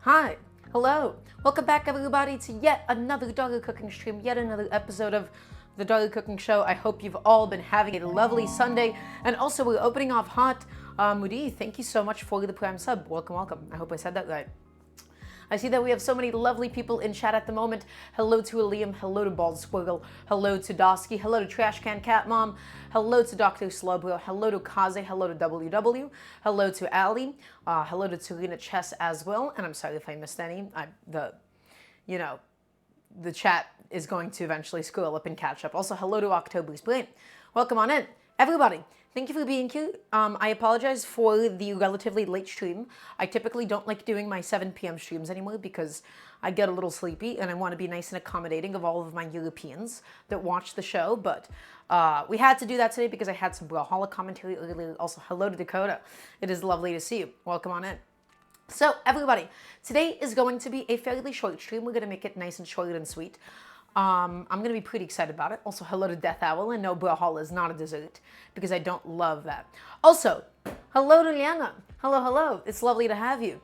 Hi, hello, welcome back everybody to yet another Dollar Cooking stream, yet another episode of the Dollar Cooking Show. I hope you've all been having a lovely Sunday, and also we're opening off hot. Moody, thank you so much for the Prime sub. Welcome, welcome. I hope I said that right. I see that we have so many lovely people in chat at the moment. Hello to Liam, hello to Bald Squirrel, hello to Dosky, hello to Trash Can Cat Mom, hello to Dr. Slowbro, hello to Kaze, hello to WW, hello to Ali, hello to Serena Chess as well. And I'm sorry if I missed any. The chat is going to eventually scroll up and catch up. Also, hello to October's Brain. Welcome on in, everybody. Thank you for being here. I apologize for the relatively late stream. I typically don't like doing my 7 p.m. streams anymore because I get a little sleepy and I want to be nice and accommodating of all of my Europeans that watch the show. But we had to do that today because I had some Brawlhalla commentary earlier. Also, hello to Dakota. It is lovely to see you. Welcome on in. So, everybody, today is going to be a fairly short stream. We're going to make it nice and short and sweet. I'm going to be pretty excited about it. Also, hello to Death Owl, and no, Brawlhalla is not a dessert, because I don't love that. Also, hello to Liana. Hello, hello. It's lovely to have you.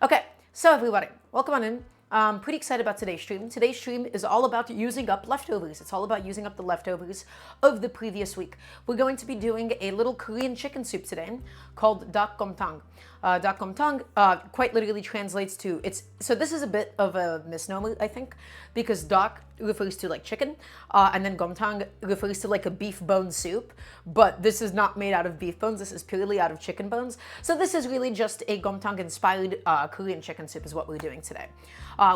Okay, so everybody, welcome on in. Pretty excited about today's stream. Today's stream is all about using up leftovers. It's all about using up the leftovers of the previous week. We're going to be doing a little Korean chicken soup today called dak Gomtang. Dak Gomtang quite literally translates to, so this is a bit of a misnomer, I think, because dak refers to like chicken, and then Gomtang refers to like a beef bone soup, but this is not made out of beef bones, this is purely out of chicken bones. So this is really just a Gomtang inspired Korean chicken soup is what we're doing today.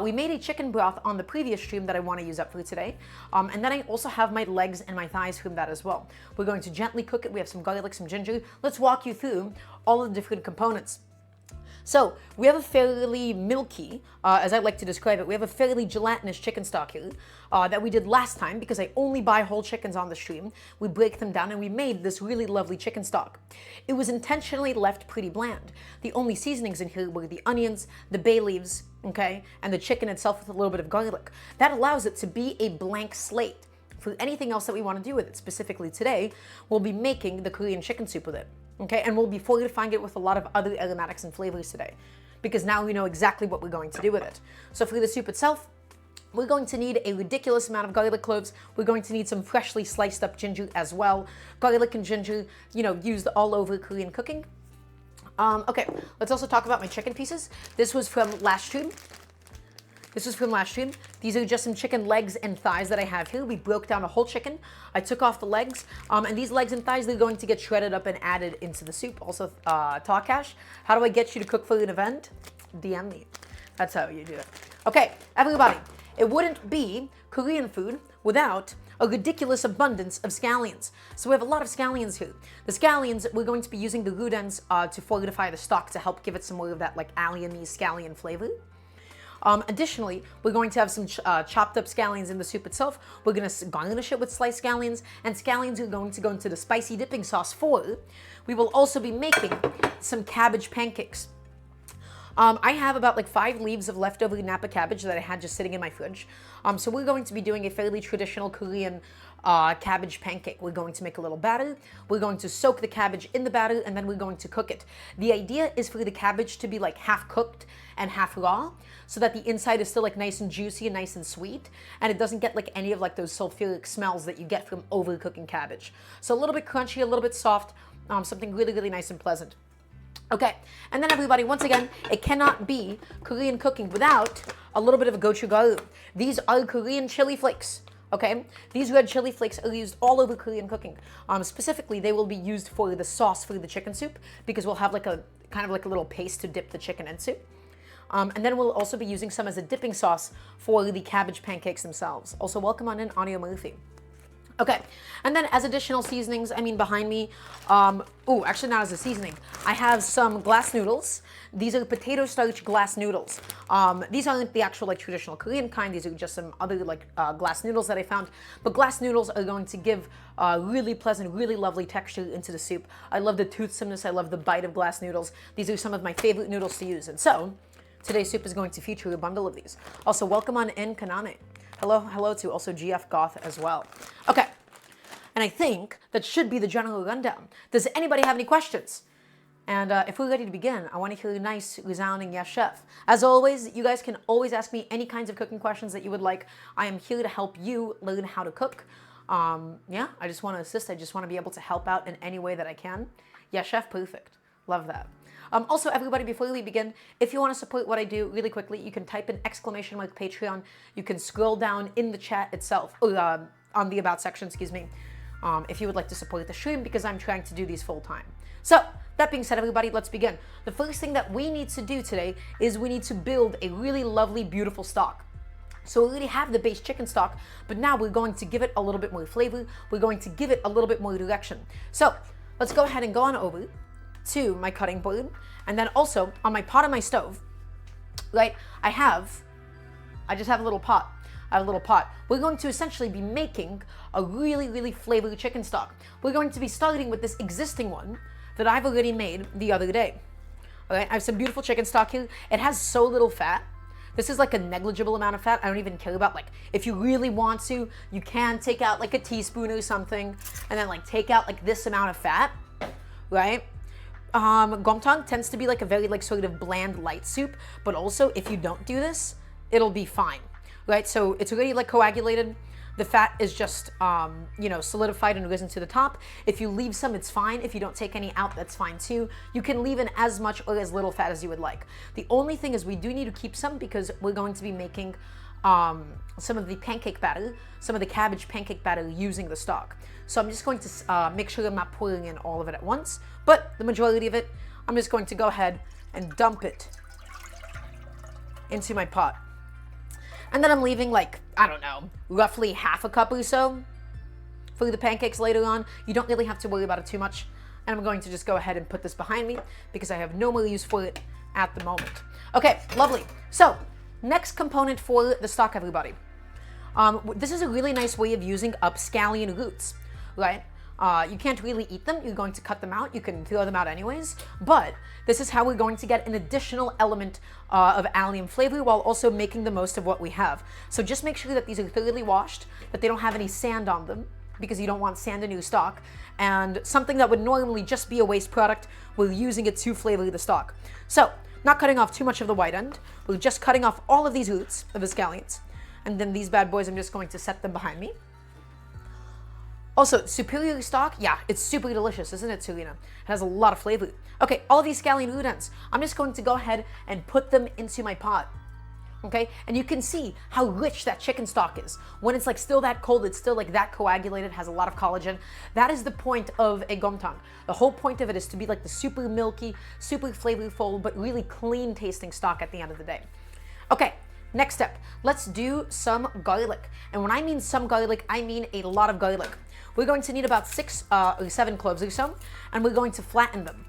We made a chicken broth on the previous stream that I want to use up for today, and then I also have my legs and my thighs from that as well. We're going to gently cook it. We have some garlic, some ginger. Let's walk you through all of the different components. So we have a fairly milky, as I like to describe it, we have a fairly gelatinous chicken stock here that we did last time because I only buy whole chickens on the stream. We break them down and we made this really lovely chicken stock. It was intentionally left pretty bland. The only seasonings in here were the onions, the bay leaves, okay, and the chicken itself with a little bit of garlic. That allows it to be a blank slate for anything else that we want to do with it. Specifically today, we'll be making the Korean chicken soup with it. Okay, and we'll be fortifying it with a lot of other aromatics and flavors today, because now we know exactly what we're going to do with it. So for the soup itself, we're going to need a ridiculous amount of garlic cloves. We're going to need some freshly sliced up ginger as well. Garlic and ginger, used all over Korean cooking. Okay, let's also talk about my chicken pieces. This was from last stream. These are just some chicken legs and thighs that I have here. We broke down a whole chicken. I took off the legs, and these legs and thighs, they're going to get shredded up and added into the soup. Also, Takash, how do I get you to cook for an event? DM me. That's how you do it. Okay, everybody, it wouldn't be Korean food without a ridiculous abundance of scallions. So we have a lot of scallions here. The scallions, we're going to be using the root ends to fortify the stock to help give it some more of that like allium-y scallion flavor. Additionally, we're going to have some chopped up scallions in the soup itself. We're going to garnish it with sliced scallions, and scallions are going to go into the spicy dipping sauce for. We will also be making some cabbage pancakes. I have about like 5 leaves of leftover Napa cabbage that I had just sitting in my fridge. So we're going to be doing a fairly traditional Korean cabbage pancake. We're going to make a little batter. We're going to soak the cabbage in the batter, and then we're going to cook it. The idea is for the cabbage to be like half cooked and half raw, so that the inside is still like nice and juicy and nice and sweet, and it doesn't get like any of like those sulfuric smells that you get from overcooking cabbage. So a little bit crunchy, a little bit soft, something really, really nice and pleasant. Okay, and then everybody, once again, it cannot be Korean cooking without a little bit of a gochugaru. These are Korean chili flakes. Okay, these red chili flakes are used all over Korean cooking. Specifically, they will be used for the sauce for the chicken soup, because we'll have like a kind of like a little paste to dip the chicken into. And then we'll also be using some as a dipping sauce for the cabbage pancakes themselves. Also, welcome on in, Audio Murphy. Okay, and then as additional seasonings, behind me, actually not as a seasoning, I have some glass noodles. These are potato starch glass noodles. These aren't the actual like traditional Korean kind. These are just some other like glass noodles that I found. But glass noodles are going to give really pleasant, really lovely texture into the soup. I love the toothsomeness. I love the bite of glass noodles. These are some of my favorite noodles to use. And so today's soup is going to feature a bundle of these. Also, welcome on in, Kanane. Hello to also GF Goth as well. Okay, and I think that should be the general rundown. Does anybody have any questions? And if we're ready to begin, I want to hear a nice, resounding yes, chef. As always, you guys can always ask me any kinds of cooking questions that you would like. I am here to help you learn how to cook. Yeah, I just want to assist. I just want to be able to help out in any way that I can. Yes, chef, perfect. Love that. Also, everybody, before we begin, if you want to support what I do really quickly, you can type in exclamation mark Patreon. You can scroll down in the chat itself, on the About section, excuse me, if you would like to support the stream, because I'm trying to do these full time. So, that being said, everybody, let's begin. The first thing that we need to do today is we need to build a really lovely, beautiful stock. So we already have the base chicken stock, but now we're going to give it a little bit more flavor. We're going to give it a little bit more direction. So let's go ahead and go on over to my cutting board. And then also on my pot on my stove, right, I just have a little pot. I have a little pot. We're going to essentially be making a really, really flavory chicken stock. We're going to be starting with this existing one that I've already made the other day. All right, I have some beautiful chicken stock here. It has so little fat. This is like a negligible amount of fat. I don't even care about, like, if you really want to, you can take out like a teaspoon or something and then like take out like this amount of fat, right? Gomtang tends to be like a very like sort of bland light soup, but also if you don't do this, it'll be fine, right? So it's already like coagulated. The fat is just, solidified and risen to the top. If you leave some, it's fine. If you don't take any out, that's fine too. You can leave in as much or as little fat as you would like. The only thing is we do need to keep some because we're going to be making some of the pancake batter, some of the cabbage pancake batter using the stock. So I'm just going to make sure I'm not pouring in all of it at once, but the majority of it, I'm just going to go ahead and dump it into my pot. And then I'm leaving like, I don't know, roughly half a cup or so for the pancakes later on. You don't really have to worry about it too much. And I'm going to just go ahead and put this behind me because I have no more use for it at the moment. Okay, lovely. So, next component for the stock, everybody. This is a really nice way of using up scallion roots, right? You can't really eat them. You're going to cut them out. You can throw them out anyways. But this is how we're going to get an additional element of allium flavor while also making the most of what we have. So just make sure that these are thoroughly washed, that they don't have any sand on them, because you don't want sand in your stock. And something that would normally just be a waste product, we're using it to flavor the stock. So, not cutting off too much of the white end. We're just cutting off all of these roots of the scallions. And then these bad boys, I'm just going to set them behind me. Also, superior stock, yeah, it's super delicious, isn't it, Serena? It has a lot of flavor. Okay, all these scallion root ends, I'm just going to go ahead and put them into my pot. Okay, and you can see how rich that chicken stock is. When it's like still that cold, it's still like that coagulated, has a lot of collagen. That is the point of a gomtang. The whole point of it is to be like the super milky, super flavorful, but really clean tasting stock at the end of the day. Okay, next step, let's do some garlic. And when I mean some garlic, I mean a lot of garlic. We're going to need about 6 or 7 cloves or so, and we're going to flatten them.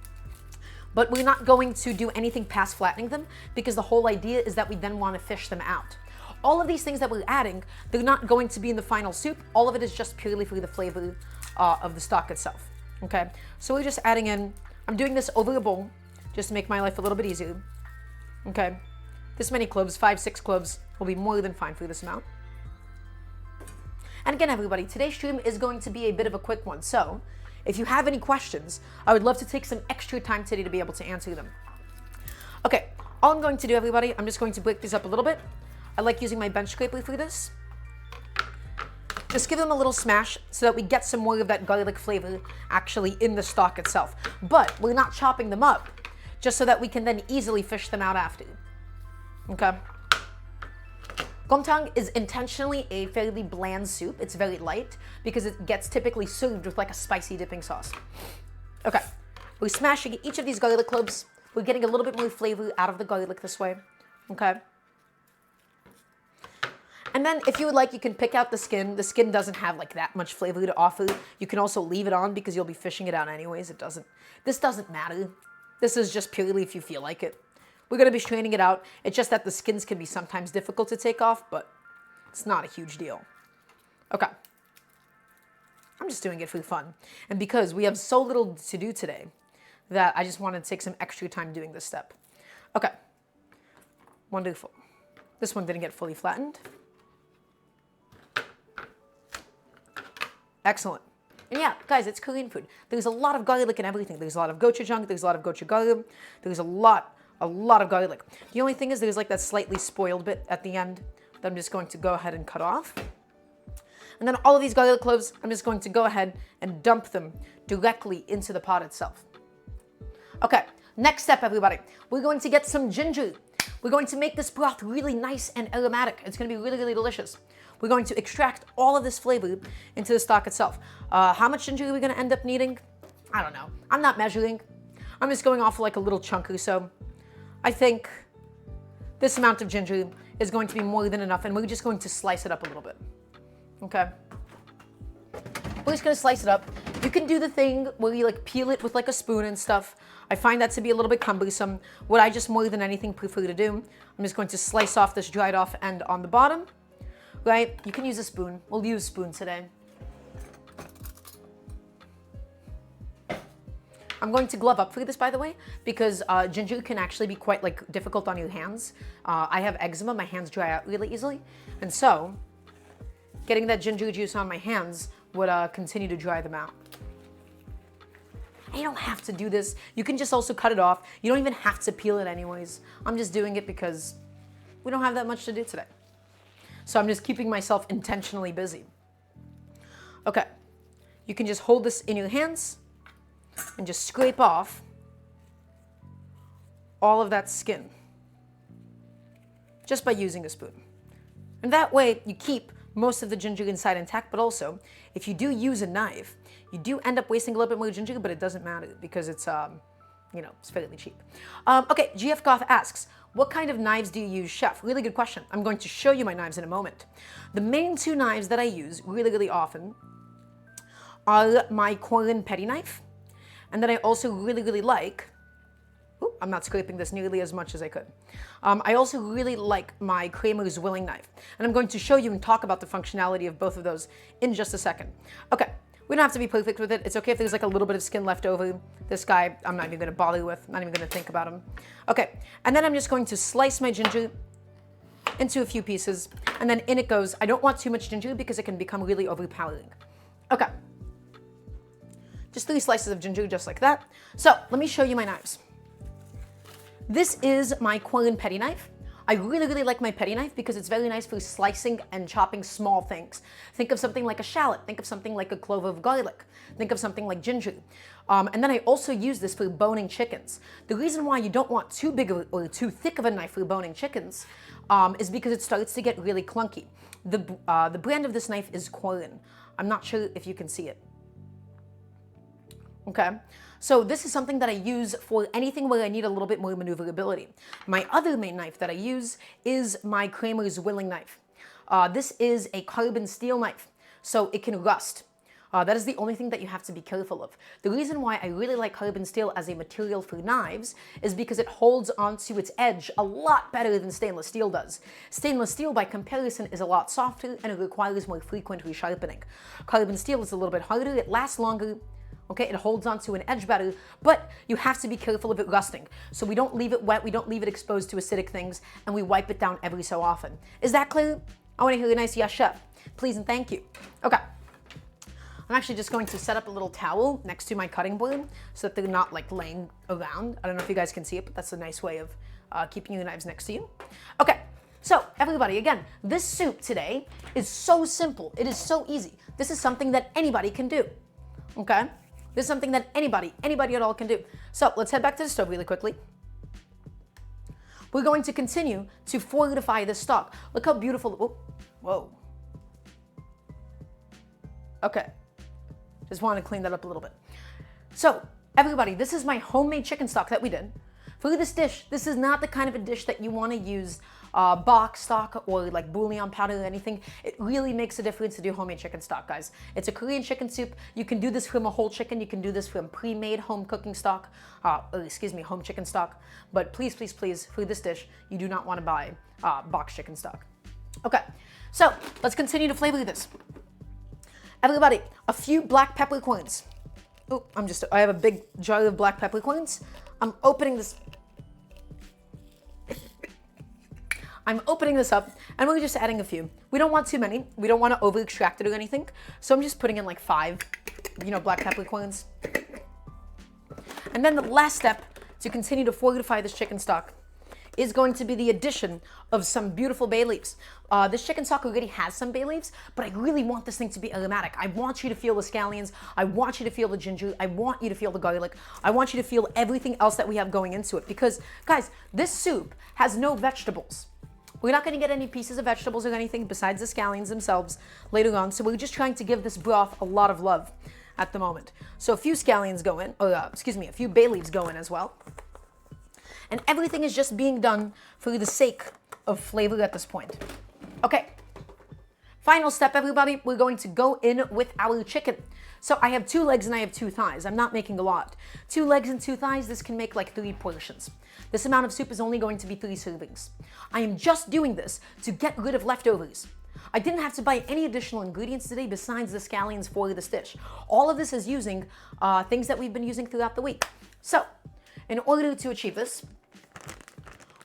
But we're not going to do anything past flattening them because the whole idea is that we then want to fish them out. All of these things that we're adding, they're not going to be in the final soup. All of it is just purely for the flavor of the stock itself. Okay, so we're just adding in, I'm doing this over a bowl just to make my life a little bit easier. Okay, this many cloves, 5, 6 cloves will be more than fine for this amount. And again, everybody, today's stream is going to be a bit of a quick one. So if you have any questions, I would love to take some extra time today to be able to answer them. Okay, all I'm going to do, everybody, I'm just going to break these up a little bit. I like using my bench scraper for this. Just give them a little smash so that we get some more of that garlic flavor actually in the stock itself. But we're not chopping them up, just so that we can then easily fish them out after. Okay. Gomtang is intentionally a fairly bland soup. It's very light because it gets typically served with like a spicy dipping sauce. Okay, we're smashing each of these garlic cloves. We're getting a little bit more flavor out of the garlic this way. Okay. And then if you would like, you can pick out the skin. The skin doesn't have like that much flavor to offer. You can also leave it on because you'll be fishing it out anyways. This doesn't matter. This is just purely if you feel like it. We're going to be straining it out. It's just that the skins can be sometimes difficult to take off, but it's not a huge deal. Okay. I'm just doing it for fun. And because we have so little to do today, that I just wanted to take some extra time doing this step. Okay. Wonderful. This one didn't get fully flattened. Excellent. And yeah, guys, it's Korean food. There's a lot of garlic in everything. There's a lot of gochujang, there's a lot of gochugaru, there's a lot of garlic. The only thing is there's like that slightly spoiled bit at the end that I'm just going to go ahead and cut off. And then all of these garlic cloves, I'm just going to go ahead and dump them directly into the pot itself. Okay, next step, everybody. We're going to get some ginger. We're going to make this broth really nice and aromatic. It's going to be really, really delicious. We're going to extract all of this flavor into the stock itself. How much ginger are we going to end up needing? I don't know. I'm not measuring. I'm just going off like a little chunk or so. I think this amount of ginger is going to be more than enough, and we're just going to slice it up a little bit. Okay? We're just going to slice it up. You can do the thing where you like peel it with like a spoon and stuff. I find that to be a little bit cumbersome. What I just more than anything prefer to do, I'm just going to slice off this dried off end on the bottom. Right? You can use a spoon. We'll use spoon today. I'm going to glove up for this, by the way, because ginger can actually be quite like difficult on your hands. I have eczema. My hands dry out really easily. And so getting that ginger juice on my hands would continue to dry them out. You don't have to do this. You can just also cut it off. You don't even have to peel it anyways. I'm just doing it because we don't have that much to do today. So I'm just keeping myself intentionally busy. Okay, you can just hold this in your hands and just scrape off all of that skin just by using a spoon. And that way you keep most of the ginger inside intact, but also if you do use a knife, you do end up wasting a little bit more ginger, but it doesn't matter because it's, it's fairly cheap. Okay, GF Goth asks, what kind of knives do you use, chef? Really good question. I'm going to show you my knives in a moment. The main two knives that I use really, really often are my Korean petty knife, and then I also really, really like, I'm not scraping this nearly as much as I could. I also really like my Kramer's Willing knife, and I'm going to show you and talk about the functionality of both of those in just a second. Okay. We don't have to be perfect with it. It's okay if there's like a little bit of skin left over. This guy, I'm not even going to bother with. I'm not even going to think about him. Okay, and then I'm just going to slice my ginger into a few pieces, and then in it goes. I don't want too much ginger because it can become really overpowering. Okay, just 3 slices of ginger just like that. So let me show you my knives. This is my Korean petty knife. I really, really like my petty knife because it's very nice for slicing and chopping small things. Think of something like a shallot. Think of something like a clove of garlic. Think of something like ginger. And then I also use this for boning chickens. The reason why you don't want too big of or too thick of a knife for boning chickens is because it starts to get really clunky. The brand of this knife is Korean. I'm not sure if you can see it. Okay. So this is something that I use for anything where I need a little bit more maneuverability. My other main knife that I use is my Kramer's Willing knife. This is a carbon steel knife, so it can rust. That is the only thing that you have to be careful of. The reason why I really like carbon steel as a material for knives is because it holds onto its edge a lot better than stainless steel does. Stainless steel, by comparison, is a lot softer and it requires more frequent resharpening. Carbon steel is a little bit harder, it lasts longer. Okay, it holds onto an edge better, but you have to be careful of it rusting. So we don't leave it wet, we don't leave it exposed to acidic things, and we wipe it down every so often. Is that clear? I want to hear a nice yes, chef. Please and thank you. Okay. I'm actually just going to set up a little towel next to my cutting board so that they're not like laying around. I don't know if you guys can see it, but that's a nice way of keeping your knives next to you. Okay, so everybody, again, this soup today is so simple. It is so easy. This is something that anybody can do. Okay? This is something that anybody at all can do. So let's head back to the stove really quickly. We're going to continue to fortify this stock. Look how beautiful, oh, whoa. Okay, just want to clean that up a little bit. So everybody, this is my homemade chicken stock that we did. For this dish, this is not the kind of a dish that you want to use box stock or like bouillon powder or anything. It really makes a difference to do homemade chicken stock, guys. It's a Korean chicken soup. You can do this from a whole chicken. You can do this from pre-made home cooking stock, home chicken stock. But please, please, please, for this dish, you do not want to buy box chicken stock. Okay, so let's continue to flavor this. Everybody, a few black peppercorns. Oh, I have a big jar of black peppercorns. I'm opening this up, and we're just adding a few. We don't want too many. We don't want to over extract it or anything. So I'm just putting in like 5. black peppercorns. And then the last step to continue to fortify this chicken stock is going to be the addition of some beautiful bay leaves. This chicken stock already has some bay leaves, but I really want this thing to be aromatic. I want you to feel the scallions. I want you to feel the ginger. I want you to feel the garlic. I want you to feel everything else that we have going into it. Because, guys, this soup has no vegetables. We're not going to get any pieces of vegetables or anything besides the scallions themselves later on. So we're just trying to give this broth a lot of love at the moment. So a few scallions go in, a few bay leaves go in as well. And everything is just being done for the sake of flavor at this point. Okay, final step, everybody. We're going to go in with our chicken. So I have 2 legs and I have 2 thighs. I'm not making a lot. 2 legs and 2 thighs, this can make like 3 portions. This amount of soup is only going to be 3 servings. I am just doing this to get rid of leftovers. I didn't have to buy any additional ingredients today besides the scallions for this dish. All of this is using things that we've been using throughout the week. So, in order to achieve this,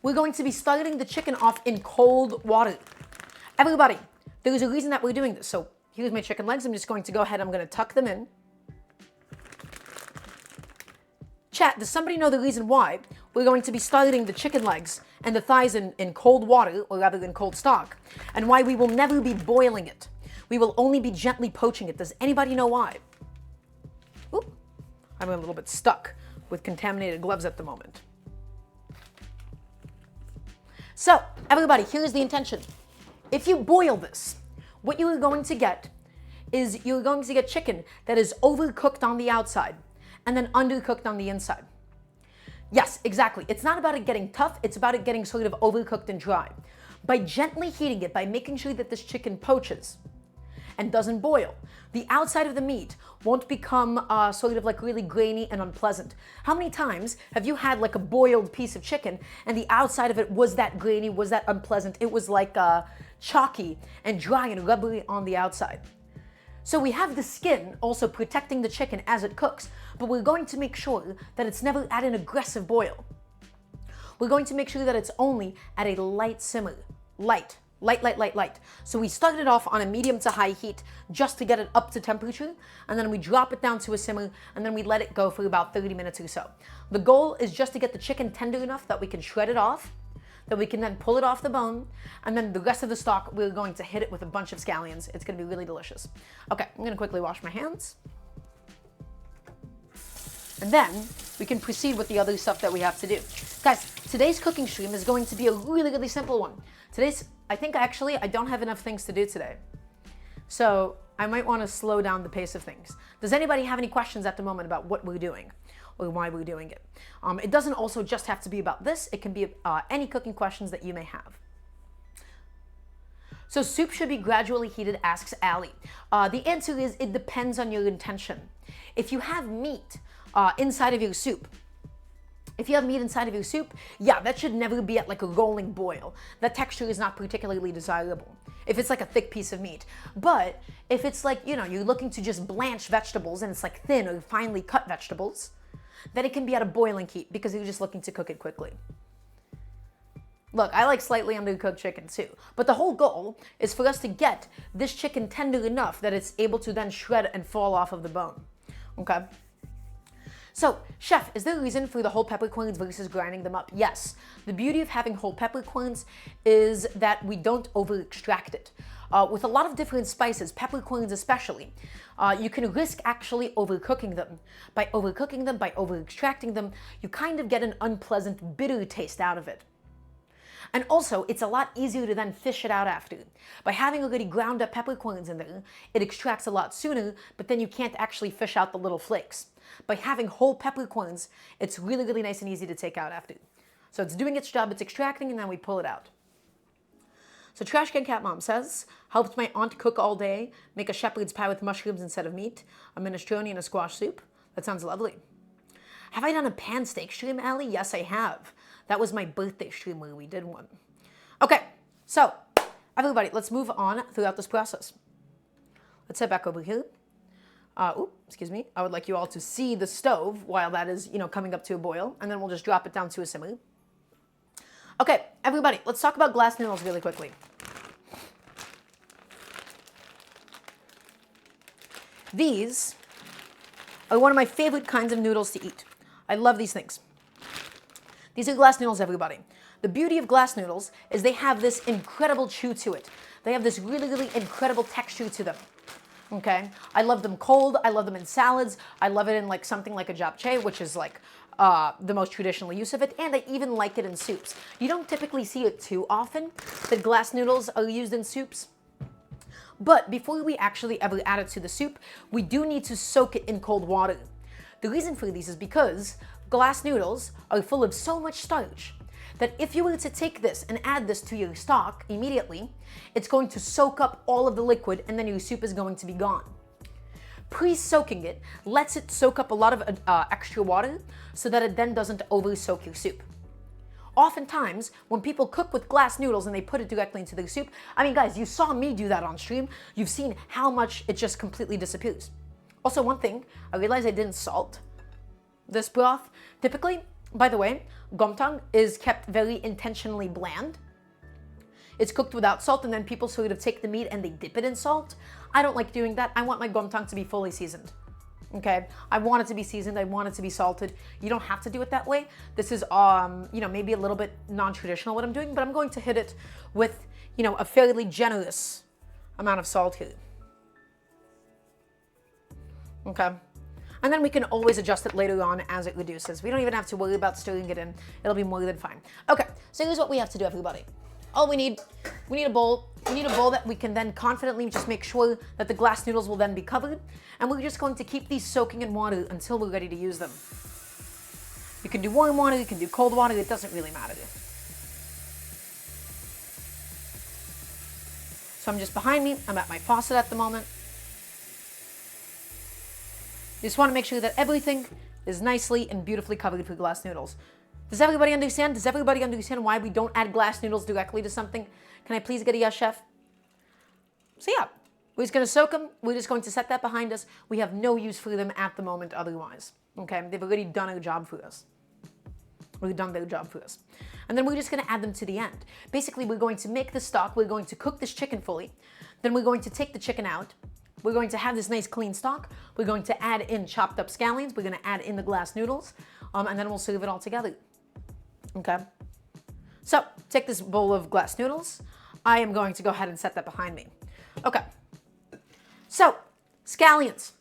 we're going to be starting the chicken off in cold water. Everybody, there's a reason that we're doing this. So here's my chicken legs. I'm just going to go ahead. I'm going to tuck them in. Chat, does somebody know the reason why we're going to be starting the chicken legs and the thighs in cold water, or rather in cold stock, and why we will never be boiling it? We will only be gently poaching it. Does anybody know why? Oop, I'm a little bit stuck with contaminated gloves at the moment. So, everybody, here's the intention. If you boil this, what you are going to get is you're going to get chicken that is overcooked on the outside and then undercooked on the inside. Yes, exactly. It's not about it getting tough, it's about it getting sort of overcooked and dry. By gently heating it, by making sure that this chicken poaches and doesn't boil, the outside of the meat won't become sort of like really grainy and unpleasant. How many times have you had like a boiled piece of chicken and the outside of it was that grainy, was that unpleasant? It was like chalky and dry and rubbery on the outside. So we have the skin also protecting the chicken as it cooks, but we're going to make sure that it's never at an aggressive boil. We're going to make sure that it's only at a light simmer, light. So we started off on a medium to high heat just to get it up to temperature, and then we drop it down to a simmer, and then we let it go for about 30 minutes or so. The goal is just to get the chicken tender enough that we can shred it off, that we can then pull it off the bone, and then the rest of the stock, we're going to hit it with a bunch of scallions. It's gonna be really delicious. Okay, I'm gonna quickly wash my hands. And then we can proceed with the other stuff that we have to do. Guys, today's cooking stream is going to be a really simple one. I think actually I don't have enough things to do today. So I might want to slow down the pace of things. Does anybody have any questions at the moment about what we're doing or why we're doing it? It doesn't also just have to be about this. It can be any cooking questions that you may have. So soup should be gradually heated, asks Allie. The answer is it depends on your intention. If you have meat inside of your soup, yeah, that should never be at like a rolling boil. That texture is not particularly desirable if it's like a thick piece of meat. But if it's like, you're looking to just blanch vegetables and it's like thin or finely cut vegetables, then it can be at a boiling heat because you're just looking to cook it quickly. Look, I like slightly undercooked chicken too, but the whole goal is for us to get this chicken tender enough that it's able to then shred and fall off of the bone, okay? So, chef, is there a reason for the whole peppercorns versus grinding them up? Yes. The beauty of having whole peppercorns is that we don't over-extract it. With a lot of different spices, peppercorns especially, you can risk actually overcooking them. By overcooking them, by over-extracting them, you kind of get an unpleasant, bitter taste out of it. And also, it's a lot easier to then fish it out after. By having already ground up peppercorns in there, it extracts a lot sooner, but then you can't actually fish out the little flakes. By having whole peppercorns, it's really nice and easy to take out after. So it's doing its job, it's extracting, and then we pull it out. So Trash Can Cat Mom says, helped my aunt cook all day, make a shepherd's pie with mushrooms instead of meat, a minestrone and a squash soup. That sounds lovely. Have I done a pan steak stream, Allie? Yes, I have. That was my birthday stream where we did one. Okay, so everybody, let's move on throughout this process. Let's head back over here. Excuse me. I would like you all to see the stove while that is, coming up to a boil, and then we'll just drop it down to a simmer. Okay, everybody, let's talk about glass noodles really quickly. These are one of my favorite kinds of noodles to eat. I love these things. These are glass noodles, everybody. The beauty of glass noodles is they have this incredible chew to it. They have this really, really incredible texture to them. Okay? I love them cold. I love them in salads. I love it in like something like a japchae, which is like the most traditional use of it. And I even like it in soups. You don't typically see it too often that glass noodles are used in soups. But before we actually ever add it to the soup, we do need to soak it in cold water. The reason for this is because glass noodles are full of so much starch that if you were to take this and add this to your stock immediately, it's going to soak up all of the liquid and then your soup is going to be gone. Pre-soaking it lets it soak up a lot of extra water so that it then doesn't over-soak your soup. Oftentimes, when people cook with glass noodles and they put it directly into their soup, I mean, guys, you saw me do that on stream. You've seen how much it just completely disappears. Also, one thing, I realized I didn't salt this broth. Typically, by the way, Gomtang is kept very intentionally bland. It's cooked without salt, and then people sort of take the meat and they dip it in salt. I don't like doing that. I want my Gomtang to be fully seasoned. Okay, I want it to be seasoned. I want it to be salted. You don't have to do it that way. This is, maybe a little bit non-traditional what I'm doing, but I'm going to hit it with, a fairly generous amount of salt here. Okay, and then we can always adjust it later on as it reduces. We don't even have to worry about stirring it in. It'll be more than fine. Okay, so here's what we have to do, everybody. All we need a bowl. We need a bowl that we can then confidently just make sure that the glass noodles will then be covered. And we're just going to keep these soaking in water until we're ready to use them. You can do warm water, you can do cold water, it doesn't really matter. So I'm just behind me, I'm at my faucet at the moment. You just want to make sure that everything is nicely and beautifully covered for glass noodles. Does everybody understand? Does everybody understand why we don't add glass noodles directly to something? Can I please get a yes, chef? So yeah, we're just going to soak them. We're just going to set that behind us. We have no use for them at the moment otherwise. Okay, they've already done a job for us. We've done their job for us. And then we're just going to add them to the end. Basically, we're going to make the stock. We're going to cook this chicken fully. Then we're going to take the chicken out. We're going to have this nice clean stock. We're going to add in chopped up scallions. We're going to add in the glass noodles. And then we'll serve it all together. Okay. So, take this bowl of glass noodles. I am going to go ahead and set that behind me. Okay. So, scallions.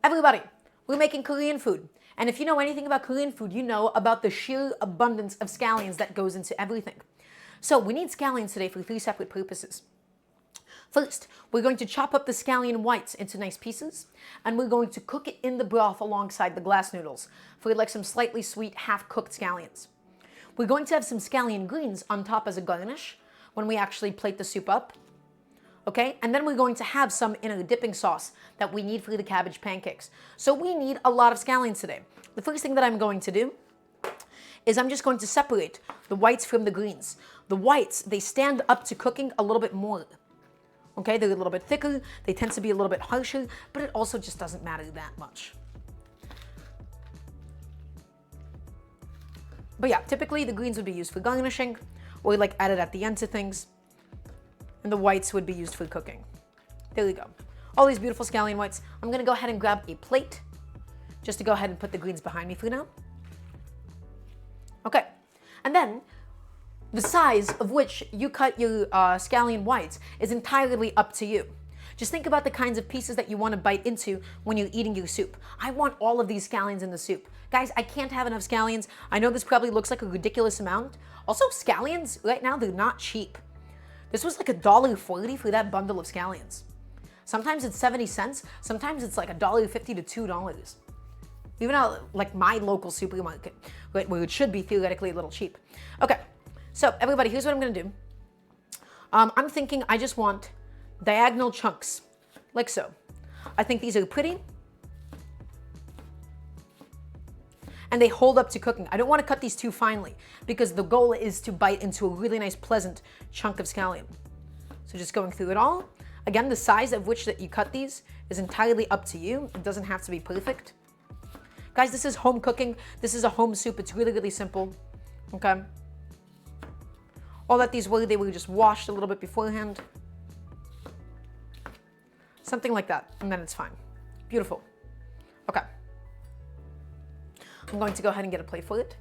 Everybody, we're making Korean food. And if you know anything about Korean food, you know about the sheer abundance of scallions that goes into everything. So, we need scallions today for 3 separate purposes. First, we're going to chop up the scallion whites into nice pieces, and we're going to cook it in the broth alongside the glass noodles for like some slightly sweet, half-cooked scallions. We're going to have some scallion greens on top as a garnish when we actually plate the soup up. Okay, and then we're going to have some in a dipping sauce that we need for the cabbage pancakes. So we need a lot of scallions today. The first thing that I'm going to do is I'm just going to separate the whites from the greens. The whites, they stand up to cooking a little bit more. Okay, they're a little bit thicker, they tend to be a little bit harsher, but it also just doesn't matter that much. But yeah, typically the greens would be used for garnishing or like added at the end to things. And the whites would be used for cooking. There we go. All these beautiful scallion whites. I'm gonna go ahead and grab a plate just to go ahead and put the greens behind me for now. Okay, and then the size of which you cut your scallion whites is entirely up to you. Just think about the kinds of pieces that you want to bite into when you're eating your soup. I want all of these scallions in the soup. Guys, I can't have enough scallions. I know this probably looks like a ridiculous amount. Also, scallions, right now, they're not cheap. This was like $1.40 for that bundle of scallions. Sometimes it's 70 cents. Sometimes it's like $1.50 to $2. Even at like my local supermarket, right, where it should be theoretically a little cheap. Okay, so everybody, here's what I'm gonna do. I'm thinking I just want diagonal chunks, like so. I think these are pretty. And they hold up to cooking. I don't want to cut these too finely because the goal is to bite into a really nice, pleasant chunk of scallion. So just going through it all. Again, the size of which that you cut these is entirely up to you. It doesn't have to be perfect. Guys, this is home cooking. This is a home soup. It's really, really simple. Okay. All that these were, they were just washed a little bit beforehand. Something like that, and then it's fine. Beautiful. Okay. I'm going to go ahead and get a plate for it.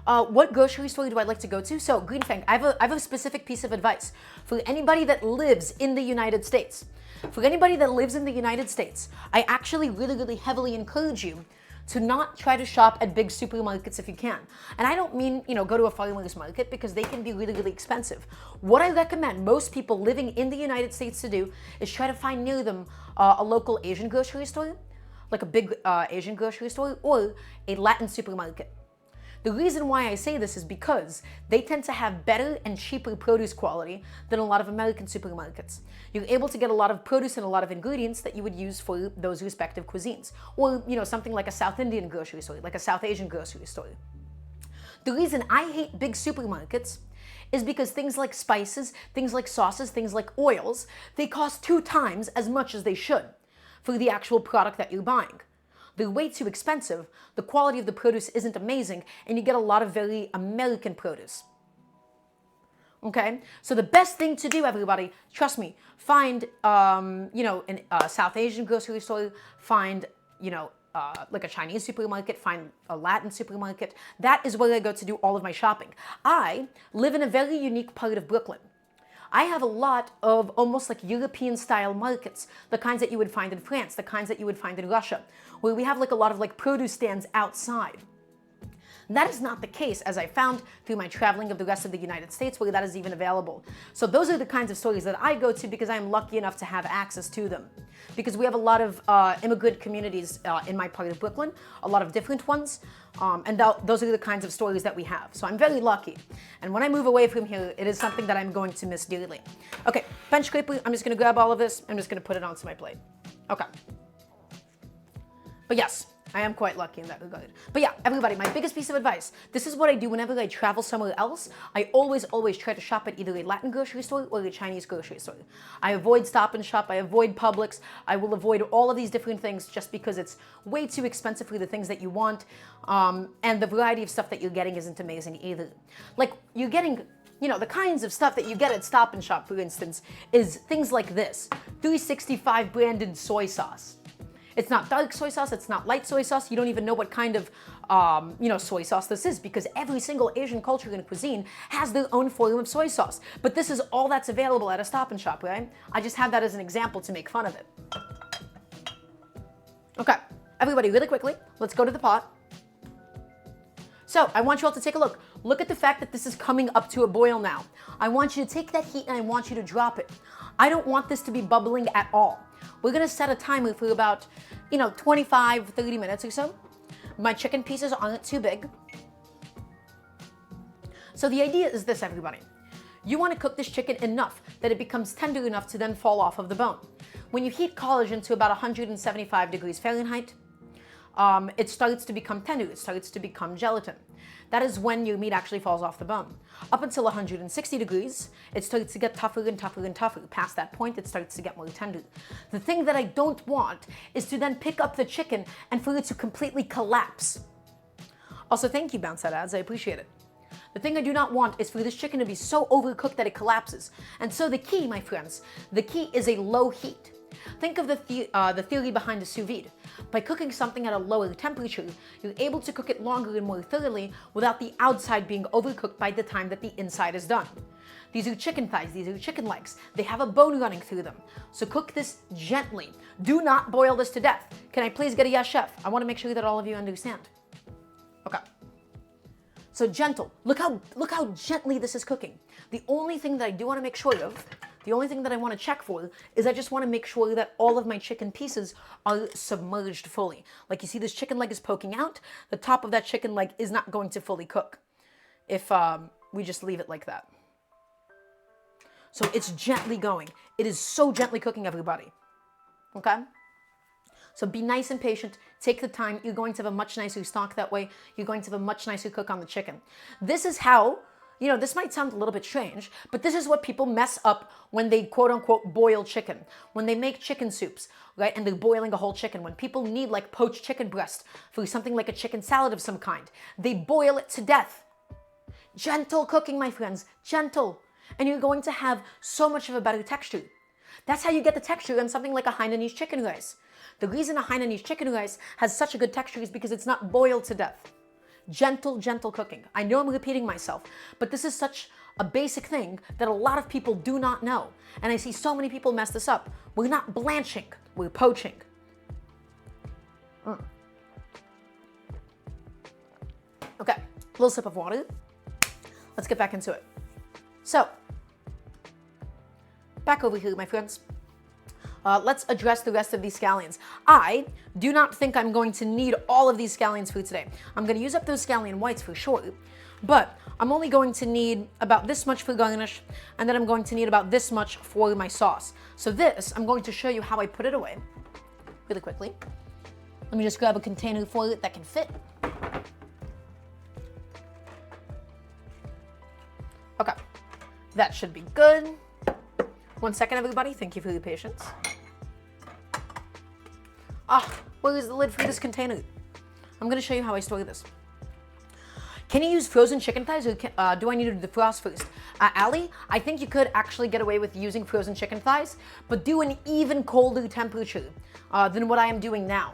What grocery store do I like to go to? So, Green Fang, I have a specific piece of advice for anybody that lives in the United States. For anybody that lives in the United States, I actually really, really heavily encourage you to not try to shop at big supermarkets if you can. And I don't mean, go to a farmer's market, because they can be really, really expensive. What I recommend most people living in the United States to do is try to find near them a local Asian grocery store, like a big Asian grocery store, or a Latin supermarket. The reason why I say this is because they tend to have better and cheaper produce quality than a lot of American supermarkets. You're able to get a lot of produce and a lot of ingredients that you would use for those respective cuisines. Or, something like a South Indian grocery store, like a South Asian grocery store. The reason I hate big supermarkets is because things like spices, things like sauces, things like oils, they cost 2 times as much as they should for the actual product that you're buying. They're way too expensive, the quality of the produce isn't amazing, and you get a lot of very American produce. Okay? So the best thing to do, everybody, trust me, find, in a South Asian grocery store, find, like a Chinese supermarket, find a Latin supermarket. That is where I go to do all of my shopping. I live in a very unique part of Brooklyn. I have a lot of almost like European style markets, the kinds that you would find in France, the kinds that you would find in Russia, where we have like a lot of like produce stands outside. That is not the case, as I found through my traveling of the rest of the United States, where that is even available. So those are the kinds of stores that I go to because I'm lucky enough to have access to them. Because we have a lot of immigrant communities in my part of Brooklyn, a lot of different ones, and those are the kinds of stores that we have. So I'm very lucky. And when I move away from here, it is something that I'm going to miss dearly. Okay, bench scraper, I'm just gonna grab all of this, I'm just gonna put it onto my plate. Okay. But yes, I am quite lucky in that regard. But yeah, everybody, my biggest piece of advice, this is what I do whenever I travel somewhere else. I always try to shop at either a Latin grocery store or a Chinese grocery store. I avoid Stop and Shop, I avoid Publix, I will avoid all of these different things just because it's way too expensive for the things that you want, and the variety of stuff that you're getting isn't amazing either. Like, you're getting, the kinds of stuff that you get at Stop and Shop, for instance, is things like this, 365 branded soy sauce. It's not dark soy sauce, it's not light soy sauce, you don't even know what kind of, soy sauce this is, because every single Asian culture and cuisine has their own form of soy sauce. But this is all that's available at a Stop and Shop, right? I just have that as an example to make fun of it. Okay, everybody, really quickly, let's go to the pot. So, I want you all to take a look. Look at the fact that this is coming up to a boil now. I want you to take that heat and I want you to drop it. I don't want this to be bubbling at all. We're gonna set a timer for about, 25, 30 minutes or so. My chicken pieces aren't too big. So the idea is this, everybody. You wanna cook this chicken enough that it becomes tender enough to then fall off of the bone. When you heat collagen to about 175 degrees Fahrenheit, it starts to become tender, it starts to become gelatin. That is when your meat actually falls off the bone. Up until 160 degrees, it starts to get tougher and tougher and tougher. Past that point, it starts to get more tender. The thing that I don't want is to then pick up the chicken and for it to completely collapse. Also, thank you, Bounce Out Ads, I appreciate it. The thing I do not want is for this chicken to be so overcooked that it collapses. And so the key, my friends, the key is a low heat. Think of the theory behind the sous vide. By cooking something at a lower temperature, you're able to cook it longer and more thoroughly without the outside being overcooked by the time that the inside is done. These are chicken thighs, these are chicken legs. They have a bone running through them. So cook this gently. Do not boil this to death. Can I please get a yes, chef? I want to make sure that all of you understand. Okay. So gentle. Look how gently this is cooking. The only thing that I do want to make sure of, the only thing that I want to check for is I just want to make sure that all of my chicken pieces are submerged fully. Like you see this chicken leg is poking out, the top of that chicken leg is not going to fully cook if we just leave it like that. So it's gently going. It is so gently cooking, everybody. Okay? So be nice and patient. Take the time. You're going to have a much nicer stock that way. You're going to have a much nicer cook on the chicken. This is how, this might sound a little bit strange, but this is what people mess up when they quote unquote boil chicken. When they make chicken soups, right? And they're boiling a whole chicken. When people need like poached chicken breast for something like a chicken salad of some kind, they boil it to death. Gentle cooking, my friends, gentle. And you're going to have so much of a better texture. That's how you get the texture on something like a Hainanese chicken rice. The reason a Hainanese chicken rice has such a good texture is because it's not boiled to death. Gentle, gentle cooking. I know I'm repeating myself, but this is such a basic thing that a lot of people do not know. And I see so many people mess this up. We're not blanching, we're poaching. Okay, a little sip of water. Let's get back into it. So, back over here, my friends. Let's address the rest of these scallions. I do not think I'm going to need all of these scallions for today. I'm going to use up those scallion whites for sure, but I'm only going to need about this much for garnish, and then I'm going to need about this much for my sauce. So this, I'm going to show you how I put it away really quickly. Let me just grab a container for it that can fit. Okay, that should be good. 1 second, everybody. Thank you for your patience. Where is the lid for this container? I'm going to show you how I store this. Can you use frozen chicken thighs, or do I need to defrost first? Allie, I think you could actually get away with using frozen chicken thighs, but do an even colder temperature than what I am doing now.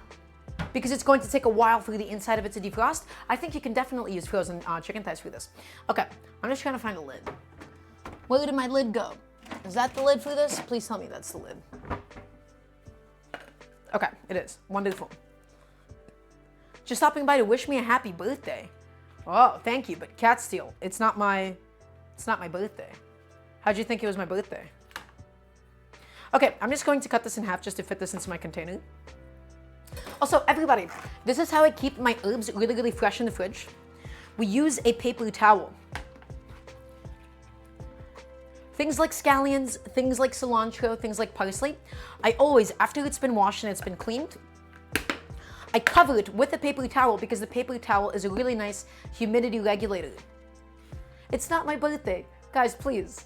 Because it's going to take a while for the inside of it to defrost, I think you can definitely use frozen chicken thighs for this. Okay, I'm just trying to find a lid. Where did my lid go? Is that the lid for this? Please tell me that's the lid. Okay, it is. Wonderful. Just stopping by to wish me a happy birthday. Oh, thank you, but cat steal. It's not my birthday. How'd you think it was my birthday? Okay, I'm just going to cut this in half just to fit this into my container. Also, everybody, this is how I keep my herbs really, really fresh in the fridge. We use a paper towel. Things like scallions, things like cilantro, things like parsley, I always, after it's been washed and it's been cleaned, I cover it with a paper towel because the paper towel is a really nice humidity regulator. It's not my birthday. Guys, please.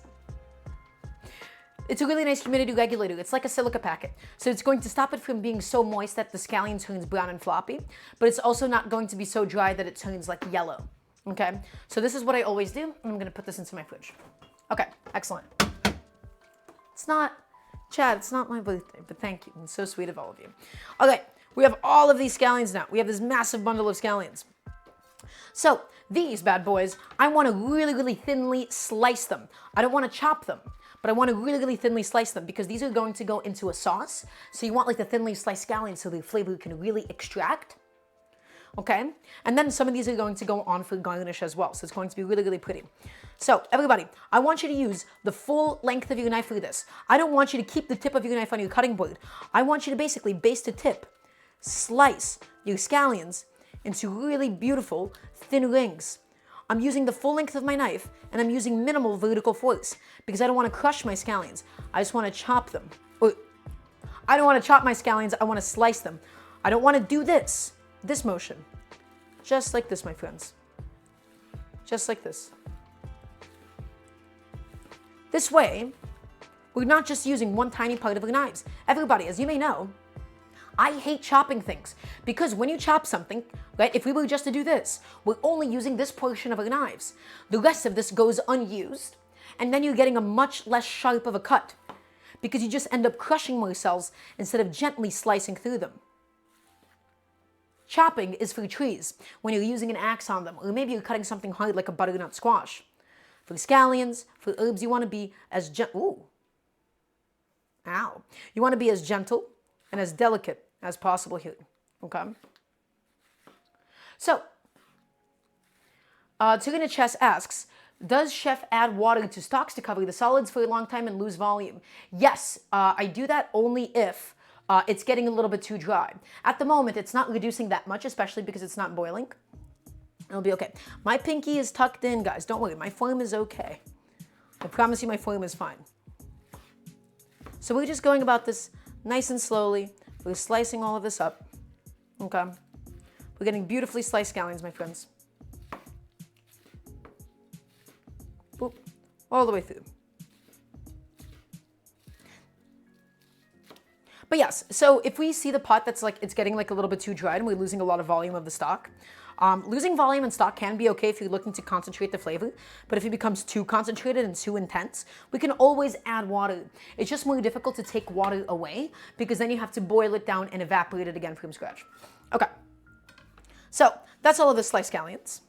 It's a really nice humidity regulator. It's like a silica packet. So it's going to stop it from being so moist that the scallion turns brown and floppy, but it's also not going to be so dry that it turns like yellow. Okay? So this is what I always do. I'm going to put this into my fridge. Okay, excellent. It's not, Chad, it's not my birthday, but thank you. It's so sweet of all of you. Okay, we have all of these scallions now. We have this massive bundle of scallions. So these bad boys, I want to really, really thinly slice them. I don't want to chop them, but I want to really, really thinly slice them because these are going to go into a sauce. So you want like the thinly sliced scallions so the flavor can really extract. Okay, and then some of these are going to go on for garnish as well, so it's going to be really, really pretty. So everybody, I want you to use the full length of your knife for this. I don't want you to keep the tip of your knife on your cutting board. I want you to basically base the tip, slice your scallions into really beautiful thin rings. I'm using the full length of my knife and I'm using minimal vertical force because I don't want to crush my scallions. I just want to chop them. Or, I don't want to chop my scallions, I want to slice them. I don't want to do this motion. Just like this, my friends. Just like this. This way, we're not just using one tiny part of our knives. Everybody, as you may know, I hate chopping things because when you chop something, right, if we were just to do this, we're only using this portion of our knives. The rest of this goes unused, and then you're getting a much less sharp of a cut because you just end up crushing more cells instead of gently slicing through them. Chopping is for trees when you're using an axe on them, or maybe you're cutting something hard like a butternut squash. For scallions, for herbs, you want to be as gentle. Ow. You want to be as gentle and as delicate as possible here. Okay? So, Turina Chess asks, does chef add water to stocks to cover the solids for a long time and lose volume? Yes, I do that only if it's getting a little bit too dry. At the moment, it's not reducing that much, especially because it's not boiling. It'll be okay. My pinky is tucked in, guys. Don't worry. My form is okay. I promise you my form is fine. So we're just going about this nice and slowly. We're slicing all of this up. Okay? We're getting beautifully sliced scallions, my friends. Boop. All the way through. But yes, so if we see the pot that's like, it's getting like a little bit too dry and we're losing a lot of volume of the stock, Losing volume and stock can be okay if you're looking to concentrate the flavor, but if it becomes too concentrated and too intense, we can always add water. It's just more difficult to take water away because then you have to boil it down and evaporate it again from scratch. Okay, so that's all of the sliced scallions.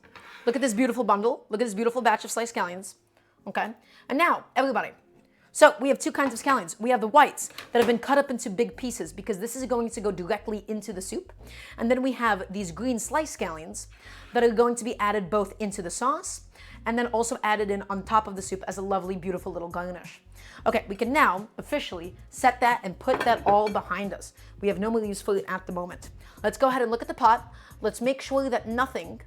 Look at this beautiful bundle. Look at this beautiful batch of sliced scallions. Okay, and now, everybody, so we have two kinds of scallions. We have the whites that have been cut up into big pieces because this is going to go directly into the soup. And then we have these green sliced scallions that are going to be added both into the sauce and then also added in on top of the soup as a lovely, beautiful little garnish. Okay, we can now officially set that and put that all behind us. We have no more use for it at the moment. Let's go ahead and look at the pot. Let's make sure that nothing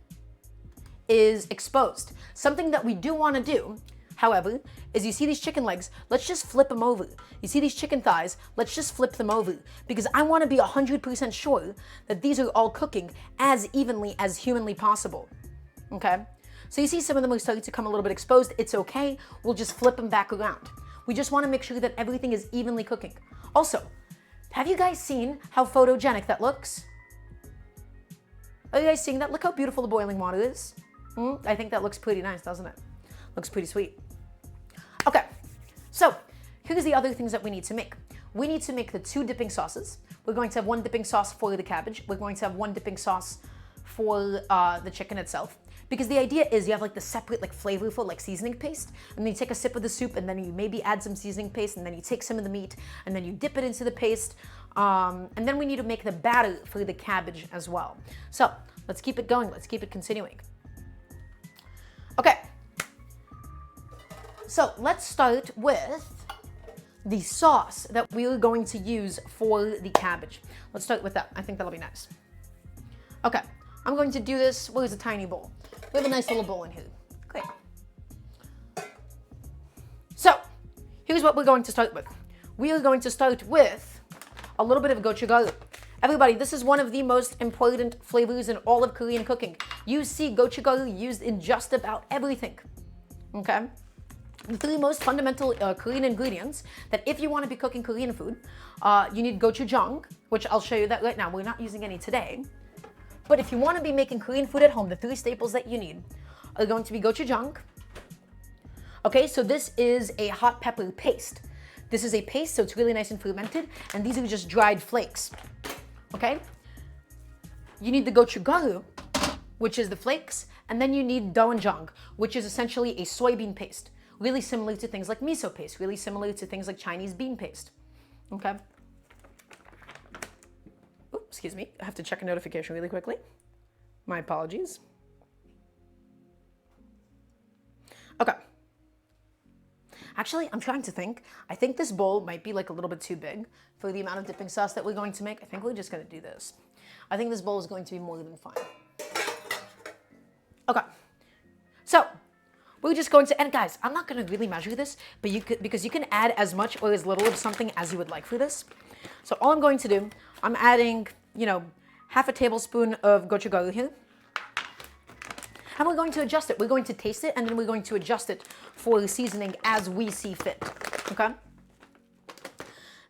is exposed. Something that we do want to do, however, is you see these chicken legs, let's just flip them over. You see these chicken thighs, let's just flip them over because I want to be 100% sure that these are all cooking as evenly as humanly possible. Okay? So you see some of them are starting to come a little bit exposed. It's okay. We'll just flip them back around. We just want to make sure that everything is evenly cooking. Also, have you guys seen how photogenic that looks? Are you guys seeing that? Look how beautiful the boiling water is. I think that looks pretty nice, doesn't it? Looks pretty sweet. Okay, so here's the other things that we need to make. We need to make the two dipping sauces. We're going to have one dipping sauce for the cabbage. We're going to have one dipping sauce for the chicken itself. Because the idea is you have like the separate like flavorful like seasoning paste, and then you take a sip of the soup, and then you maybe add some seasoning paste, and then you take some of the meat, and then you dip it into the paste, and then we need to make the batter for the cabbage as well. So let's keep it going. Let's keep it continuing. Okay. So let's start with the sauce that we're going to use for the cabbage. Let's start with that. I think that'll be nice. Okay, I'm going to do this. Where's a tiny bowl? We have a nice little bowl in here. Great. So here's what we're going to start with. We are going to start with a little bit of gochugaru. Everybody, this is one of the most important flavors in all of Korean cooking. You see gochugaru used in just about everything. Okay? The three most fundamental Korean ingredients that if you want to be cooking Korean food, you need gochugaru, which I'll show you that right now. We're not using any today. But if you want to be making Korean food at home, the three staples that you need are going to be gochugaru. Okay, so this is a hot pepper paste. This is a paste, so it's really nice and fermented, and these are just dried flakes. Okay? You need the gochugaru, which is the flakes, and then you need doenjang, which is essentially a soybean paste. Really similar to things like miso paste, really similar to things like Chinese bean paste. Okay? Oops, excuse me, I have to check a notification really quickly. My apologies. Okay. Actually, I'm trying to think. I think this bowl might be like a little bit too big for the amount of dipping sauce that we're going to make. I think we're just going to do this. I think this bowl is going to be more than fine. Okay. So, we're just going to, and guys, I'm not going to really measure this, but you could, because you can add as much or as little of something as you would like for this. So all I'm going to do, I'm adding, half a tablespoon of gochugaru here. And we're going to adjust it. We're going to taste it, and then we're going to adjust it for the seasoning as we see fit, okay?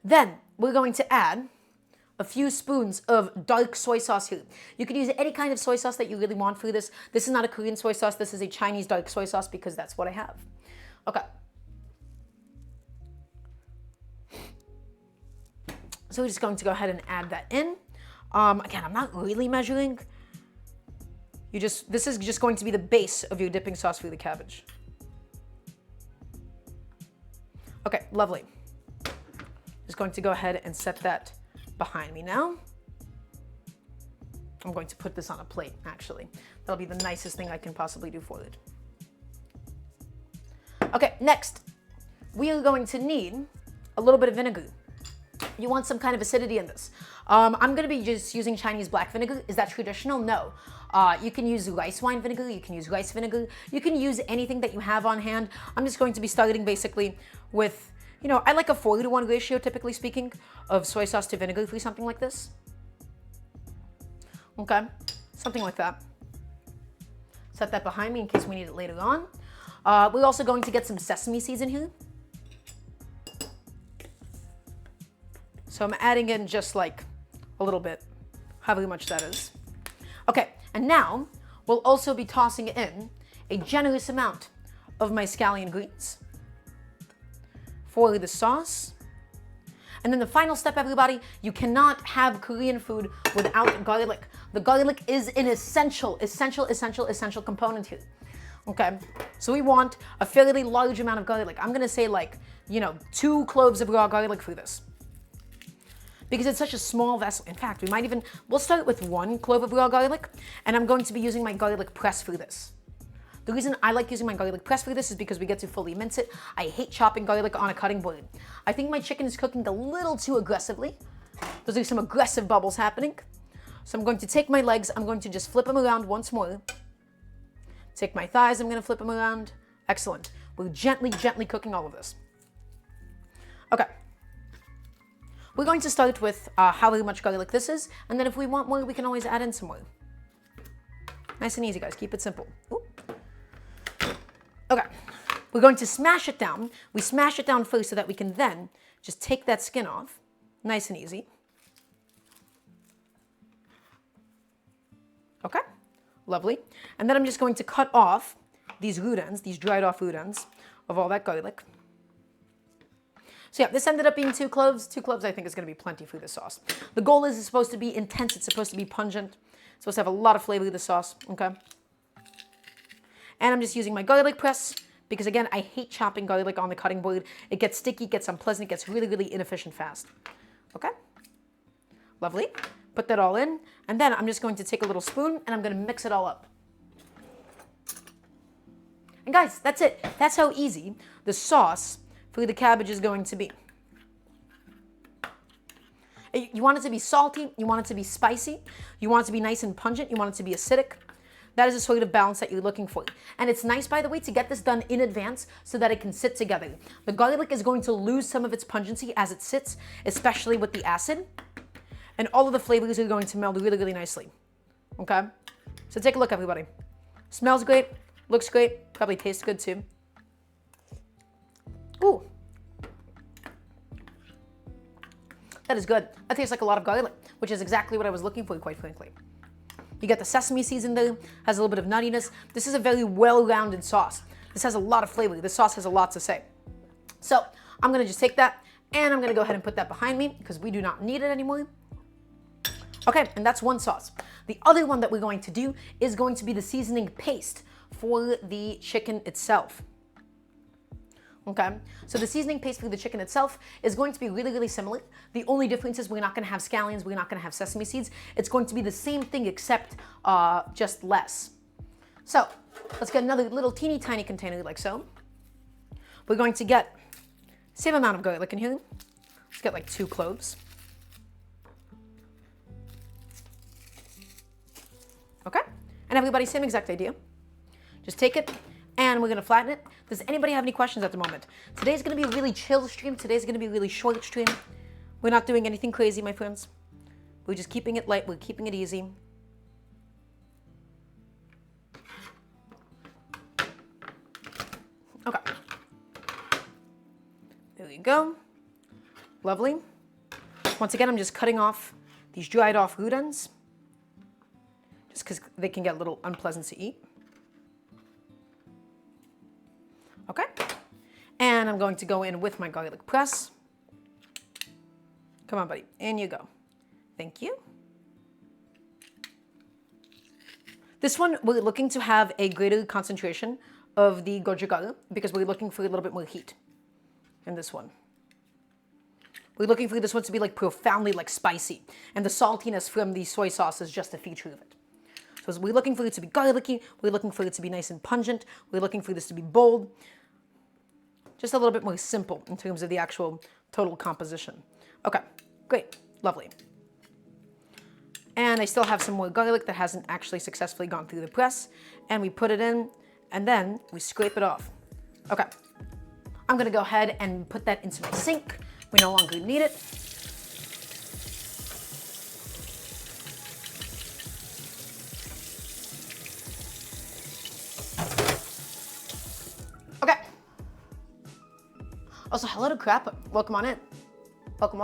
Then we're going to add a few spoons of dark soy sauce here. You can use any kind of soy sauce that you really want for this. This is not a Korean soy sauce. This is a Chinese dark soy sauce because that's what I have. Okay. So we're just going to go ahead and add that in. Again, I'm not really measuring. This is just going to be the base of your dipping sauce for the cabbage. Okay, lovely. Just going to go ahead and set that behind me now. I'm going to put this on a plate, actually. That'll be the nicest thing I can possibly do for it. Okay, next, we are going to need a little bit of vinegar. You want some kind of acidity in this. I'm going to be just using Chinese black vinegar. Is that traditional? No. You can use rice wine vinegar. You can use rice vinegar. You can use anything that you have on hand. I'm just going to be starting basically with, I like a 4-to-1 ratio, typically speaking, of soy sauce to vinegar for something like this. Okay, something like that. Set that behind me in case we need it later on. We're also going to get some sesame seeds in here. So I'm adding in just like a little bit, however much that is. Okay, and now will also be tossing in a generous amount of my scallion greens for the sauce. And then the final step, everybody, you cannot have Korean food without garlic. The garlic is an essential component here. Okay, so we want a fairly large amount of garlic. I'm gonna say like, 2 cloves of raw garlic for this. Because it's such a small vessel. In fact, we'll start with 1 clove of raw garlic, and I'm going to be using my garlic press for this. The reason I like using my garlic press for this is because we get to fully mince it. I hate chopping garlic on a cutting board. I think my chicken is cooking a little too aggressively. Those are some aggressive bubbles happening. So I'm going to take my legs, I'm going to just flip them around once more. Take my thighs, I'm going to flip them around. Excellent. We're gently cooking all of this. Okay. We're going to start with however much garlic this is, and then if we want more, we can always add in some more. Nice and easy, guys. Keep it simple. Ooh. Okay. We're going to smash it down. We smash it down first so that we can then just take that skin off. Nice and easy. Okay. Lovely. And then I'm just going to cut off these root ends, these dried off root ends of all that garlic. So yeah, this ended up being 2 cloves. 2 cloves I think is going to be plenty for this sauce. The goal is it's supposed to be intense. It's supposed to be pungent. It's supposed to have a lot of flavor to the sauce. Okay. And I'm just using my garlic press because, again, I hate chopping garlic on the cutting board. It gets sticky, gets unpleasant, it gets really inefficient fast. Okay. Lovely. Put that all in. And then I'm just going to take a little spoon and I'm going to mix it all up. And guys, that's it. That's how easy the sauce for the cabbage is going to be. You want it to be salty. You want it to be spicy. You want it to be nice and pungent. You want it to be acidic. That is the sort of balance that you're looking for. And it's nice, by the way, to get this done in advance so that it can sit together. The garlic is going to lose some of its pungency as it sits, especially with the acid. And all of the flavors are going to meld really nicely. Okay? So take a look, everybody. Smells great. Looks great. Probably tastes good, too. Ooh. That is good. That tastes like a lot of garlic, which is exactly what I was looking for, quite frankly. You get the sesame seeds in there, has a little bit of nuttiness. This is a very well-rounded sauce. This has a lot of flavor. This sauce has a lot to say. So I'm going to just take that, and I'm going to go ahead and put that behind me because we do not need it anymore. Okay, and that's one sauce. The other one that we're going to do is going to be the seasoning paste for the chicken itself. Okay, so the seasoning paste for the chicken itself is going to be really similar. The only difference is we're not going to have scallions, we're not going to have sesame seeds. It's going to be the same thing except just less. So let's get another little teeny tiny container like so. We're going to get the same amount of garlic in here. Let's get like 2 cloves. Okay, and everybody, same exact idea. Just take it and we're going to flatten it. Does anybody have any questions at the moment? Today's going to be a really chill stream. Today's going to be a really short stream. We're not doing anything crazy, my friends. We're just keeping it light. We're keeping it easy. Okay. There we go. Lovely. Once again, I'm just cutting off these dried off root ends just because they can get a little unpleasant to eat. Okay, and I'm going to go in with my garlic press. Come on, buddy, in you go. Thank you. This one, we're looking to have a greater concentration of the gochugaru because we're looking for a little bit more heat in this one. We're looking for this one to be like profoundly like spicy, and the saltiness from the soy sauce is just a feature of it. So we're looking for it to be garlicky, we're looking for it to be nice and pungent, we're looking for this to be bold. Just a little bit more simple in terms of the actual total composition. Okay, great, lovely. And I still have some more garlic that hasn't actually successfully gone through the press. And we put it in, and then we scrape it off. Okay, I'm gonna go ahead and put that into my sink. We no longer need it. Also, hello to Crappa. Welcome on in. Welcome.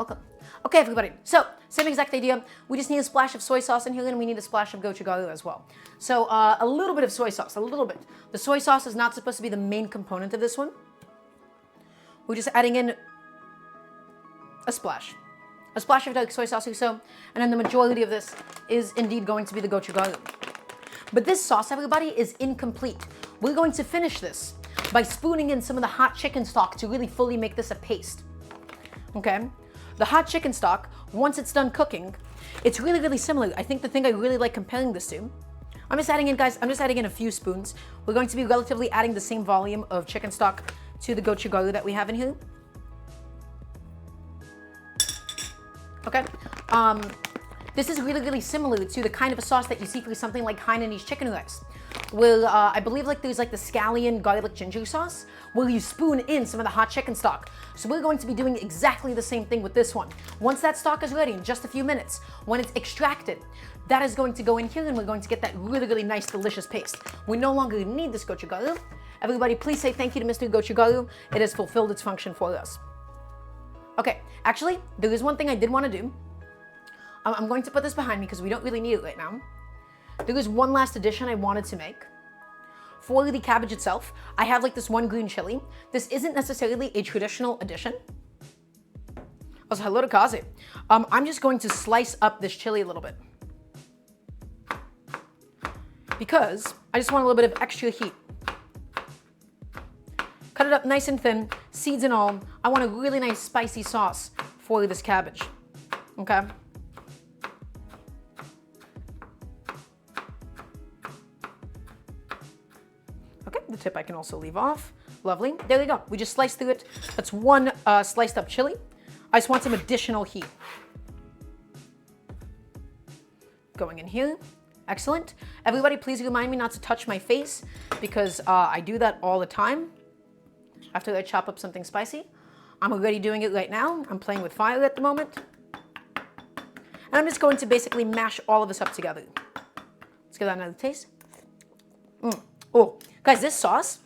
Okay, everybody, so same exact idea. We just need a splash of soy sauce in here, and we need a splash of gochugaru as well. So a little bit of soy sauce, a little bit. The soy sauce is not supposed to be the main component of this one. We're just adding in a splash of dark soy sauce or so, and then the majority of this is indeed going to be the gochugaru. But this sauce, everybody, is incomplete. We're going to finish this by spooning in some of the hot chicken stock to really fully make this a paste. Okay? The hot chicken stock, once it's done cooking, it's really, really similar. I think the thing I really like comparing this to, I'm just adding in, guys, I'm just adding in a few spoons. We're going to be relatively adding the same volume of chicken stock to the gochugaru that we have in here. Okay? This is really, really similar to the kind of a sauce that you see for something like Hainanese chicken rice. Where I believe like there's like the scallion garlic ginger sauce where you spoon in some of the hot chicken stock. So we're going to be doing exactly the same thing with this one. Once that stock is ready in just a few minutes, when it's extracted, that is going to go in here and we're going to get that really, really nice, delicious paste. We no longer need this gochugaru. Everybody, please say thank you to Mr. Gochugaru. It has fulfilled its function for us. Okay, actually, there is one thing I did want to do. I'm going to put this behind me because we don't really need it right now. There is one last addition I wanted to make. For the cabbage itself, I have like this one green chili. This isn't necessarily a traditional addition. Also, hello to Kaze. I'm just going to slice up this chili a little bit. Because I just want a little bit of extra heat. Cut it up nice and thin, seeds and all. I want a really nice spicy sauce for this cabbage. Okay? Okay, the tip I can also leave off. Lovely. There we go. We just sliced through it. That's one sliced up chili. I just want some additional heat. Going in here. Excellent. Everybody, please remind me not to touch my face because I do that all the time after I chop up something spicy. I'm already doing it right now. I'm playing with fire at the moment. And I'm just going to basically mash all of this up together. Let's give that another taste. Oh, guys, this sauce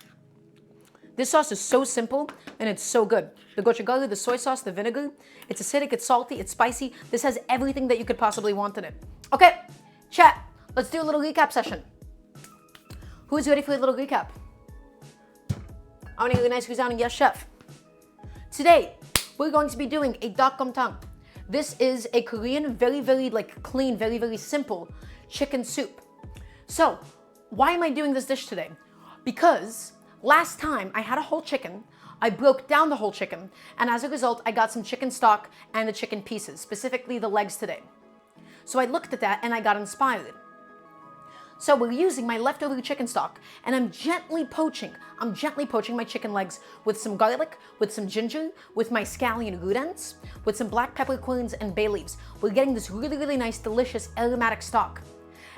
is so simple and it's so good. The gochugaru, the soy sauce, the vinegar, it's acidic, it's salty, it's spicy. This has everything that you could possibly want in it. Okay, chat, let's do a little recap session. Who's ready for a little recap? I want to hear a nice resounding yes, chef. Today, we're going to be doing a dak gomtang. This is a Korean, very, very like clean, very, very simple chicken soup. So, why am I doing this dish today? Because last time I had a whole chicken, I broke down the whole chicken, and as a result, I got some chicken stock and the chicken pieces, specifically the legs today. So I looked at that and I got inspired. So we're using my leftover chicken stock, and I'm gently poaching my chicken legs with some garlic, with some ginger, with my scallion root ends, with some black peppercorns and bay leaves. We're getting this really, really nice, delicious aromatic stock.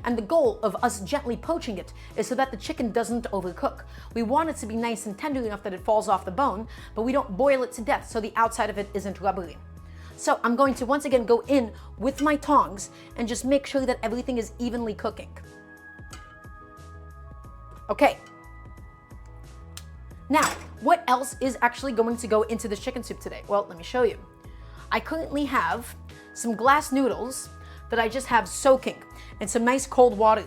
And the goal of us gently poaching it is so that the chicken doesn't overcook. We want it to be nice and tender enough that it falls off the bone, but we don't boil it to death so the outside of it isn't rubbery. So I'm going to once again go in with my tongs and just make sure that everything is evenly cooking. Okay. Now, what else is actually going to go into this chicken soup today? Well, let me show you. I currently have some glass noodles that I just have soaking in some nice cold water.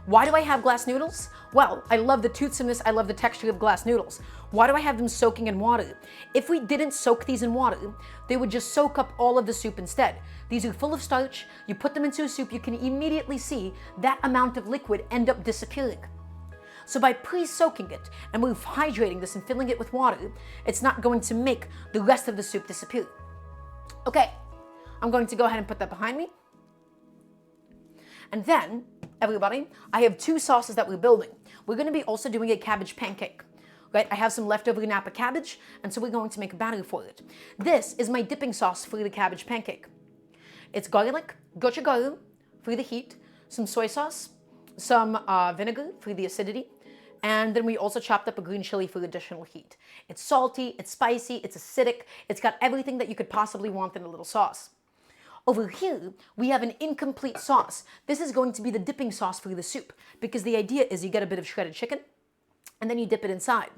Why do I have glass noodles? Well, I love the toothsomeness, I love the texture of glass noodles. Why do I have them soaking in water? If we didn't soak these in water, they would just soak up all of the soup instead. These are full of starch, you put them into a soup, you can immediately see that amount of liquid end up disappearing. So by pre-soaking it and rehydrating this and filling it with water, it's not going to make the rest of the soup disappear. Okay, I'm going to go ahead and put that behind me. And then, everybody, I have two sauces that we're building. We're going to be also doing a cabbage pancake. Right? I have some leftover Napa cabbage, and so we're going to make a batter for it. This is my dipping sauce for the cabbage pancake. It's garlic, gochugaru for the heat, some soy sauce, some vinegar for the acidity, and then we also chopped up a green chili for additional heat. It's salty, it's spicy, it's acidic, it's got everything that you could possibly want in a little sauce. Over here, we have an incomplete sauce. This is going to be the dipping sauce for the soup, because the idea is you get a bit of shredded chicken, and then you dip it inside.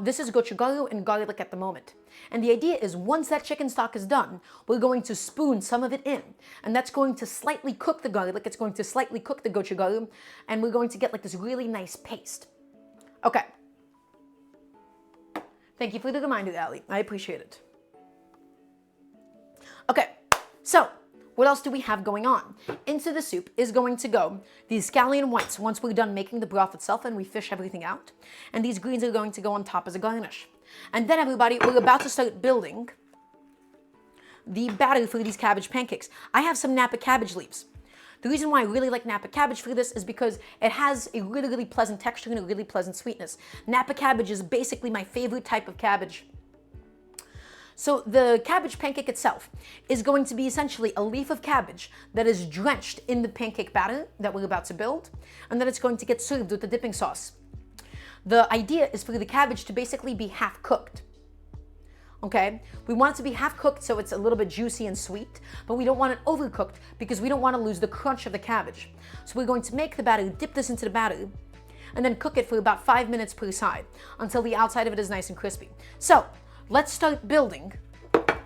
This is gochugaru and garlic at the moment. And the idea is once that chicken stock is done, we're going to spoon some of it in. And that's going to slightly cook the garlic. It's going to slightly cook the gochugaru. And we're going to get like this really nice paste. Okay. Thank you for the reminder, Ali. I appreciate it. Okay, so what else do we have going on? Into the soup is going to go these scallion whites once we're done making the broth itself and we fish everything out. And these greens are going to go on top as a garnish. And then everybody, we're about to start building the batter for these cabbage pancakes. I have some Napa cabbage leaves. The reason why I really like Napa cabbage for this is because it has a really, really pleasant texture and a really pleasant sweetness. Napa cabbage is basically my favorite type of cabbage. So the cabbage pancake itself is going to be essentially a leaf of cabbage that is drenched in the pancake batter that we're about to build, and then it's going to get served with the dipping sauce. The idea is for the cabbage to basically be half cooked. Okay, we want it to be half cooked so it's a little bit juicy and sweet, but we don't want it overcooked because we don't want to lose the crunch of the cabbage. So we're going to make the batter, dip this into the batter, and then cook it for about 5 minutes per side until the outside of it is nice and crispy. So let's start building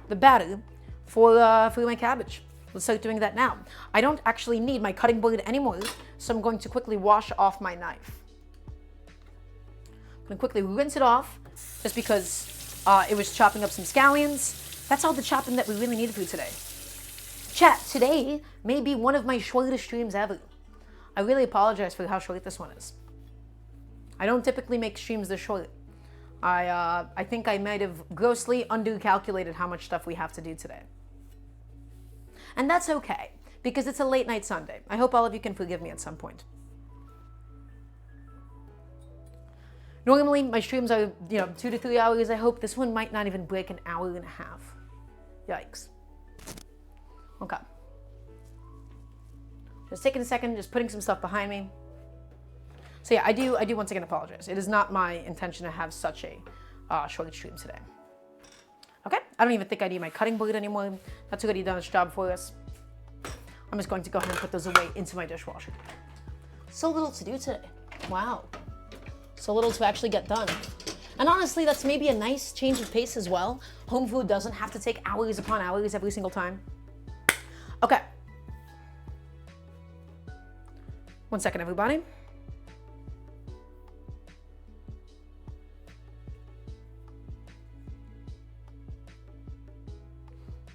the batter for my cabbage. Let's start doing that now. I don't actually need my cutting board anymore, so I'm going to quickly wash off my knife. I'm going to quickly rinse it off just because it was chopping up some scallions. That's all the chopping that we really needed for today. Chat, today may be one of my shortest streams ever. I really apologize for how short this one is. I don't typically make streams this short. I think I might have grossly undercalculated how much stuff we have to do today. And that's okay, because it's a late night Sunday. I hope all of you can forgive me at some point. Normally, my streams are, 2 to 3 hours. I hope this one might not even break an hour and a half. Yikes. Okay. Just taking a second, just putting some stuff behind me. So yeah, I do once again apologize. It is not my intention to have such a short stream today. Okay, I don't even think I need my cutting board anymore. That's already done its job for us. I'm just going to go ahead and put those away into my dishwasher. So little to do today. Wow. So little to actually get done. And honestly, that's maybe a nice change of pace as well. Home food doesn't have to take hours upon hours every single time. Okay. 1 second, everybody.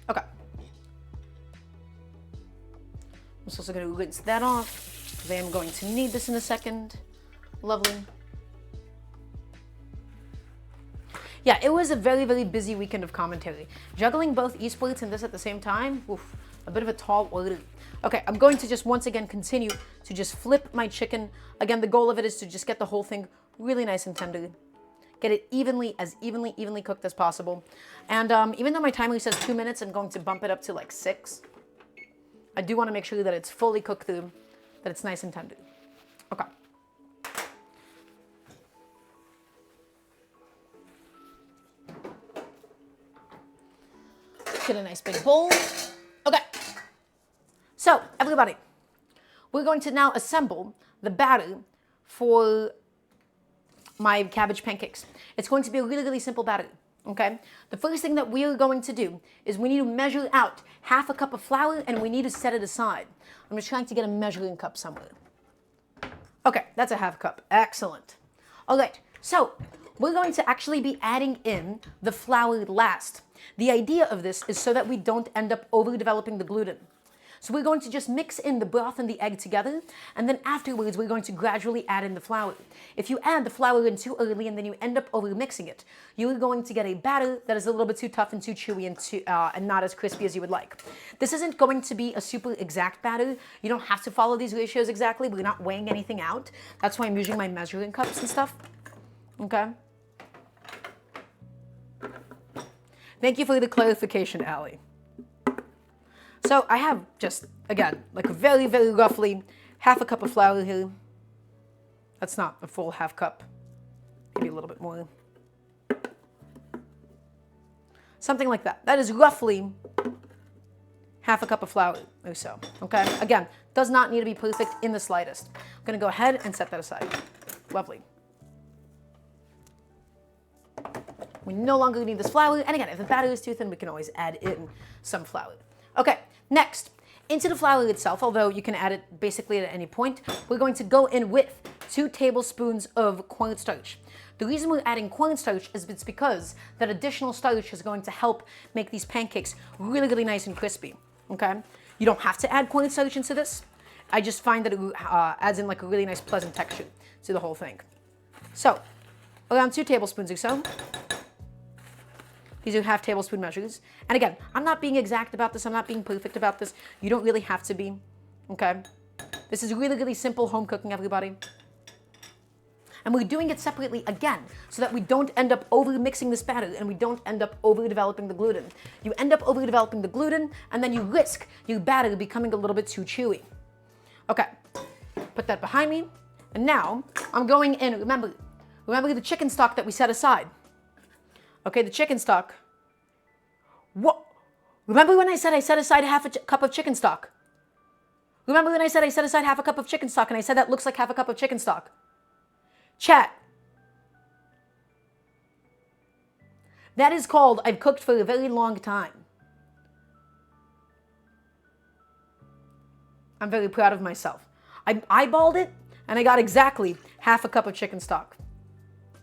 Okay. I'm just also going to rinse that off because I am going to need this in a second. Lovely. Yeah, it was a very, very busy weekend of commentary. Juggling both esports and this at the same time, oof, a bit of a tall order. Okay, I'm going to just once again continue to just flip my chicken. Again, the goal of it is to just get the whole thing really nice and tender. Get it evenly cooked as possible. And even though my timer says 2 minutes, I'm going to bump it up to like 6. I do want to make sure that it's fully cooked through, that it's nice and tender. Okay. Get a nice big bowl. Okay. So, everybody, we're going to now assemble the batter for my cabbage pancakes. It's going to be a really, really simple batter, okay? The first thing that we are going to do is we need to measure out half a cup of flour and we need to set it aside. I'm just trying to get a measuring cup somewhere. Okay, that's a half cup. Excellent. All right, so we're going to actually be adding in the flour last. The idea of this is so that we don't end up overdeveloping the gluten. So we're going to just mix in the broth and the egg together, and then afterwards we're going to gradually add in the flour. If you add the flour in too early and then you end up over mixing it, you're going to get a batter that is a little bit too tough and too chewy and not as crispy as you would like. This isn't going to be a super exact batter. You don't have to follow these ratios exactly. We're not weighing anything out. That's why I'm using my measuring cups and stuff. Okay. Thank you for the clarification, Allie. So I have just, again, like a very, very roughly half a cup of flour here. That's not a full half cup, maybe a little bit more. Something like that. That is roughly half a cup of flour or so, okay? Again, does not need to be perfect in the slightest. I'm gonna go ahead and set that aside. Lovely. We no longer need this flour. And again, if the batter is too thin, we can always add in some flour. Okay, next, into the flour itself, although you can add it basically at any point, we're going to go in with 2 tablespoons of cornstarch. The reason we're adding cornstarch is it's because that additional starch is going to help make these pancakes really, really nice and crispy, okay? You don't have to add cornstarch into this. I just find that it adds in like a really nice pleasant texture to the whole thing. So, around 2 tablespoons or so. These are half tablespoon measures. And again, I'm not being exact about this. I'm not being perfect about this. You don't really have to be, okay? This is really, really simple home cooking, everybody. And we're doing it separately again, so that we don't end up over-mixing this batter and we don't end up over-developing the gluten. You end up over-developing the gluten, and then you risk your batter becoming a little bit too chewy. Okay, put that behind me. And now, I'm going in, remember the chicken stock that we set aside. Okay, the chicken stock. What? Remember when I said I set aside half a cup of chicken stock? Remember when I said I set aside half a cup of chicken stock and I said that looks like half a cup of chicken stock? Chat. That is called I've cooked for a very long time. I'm very proud of myself. I eyeballed it and I got exactly half a cup of chicken stock.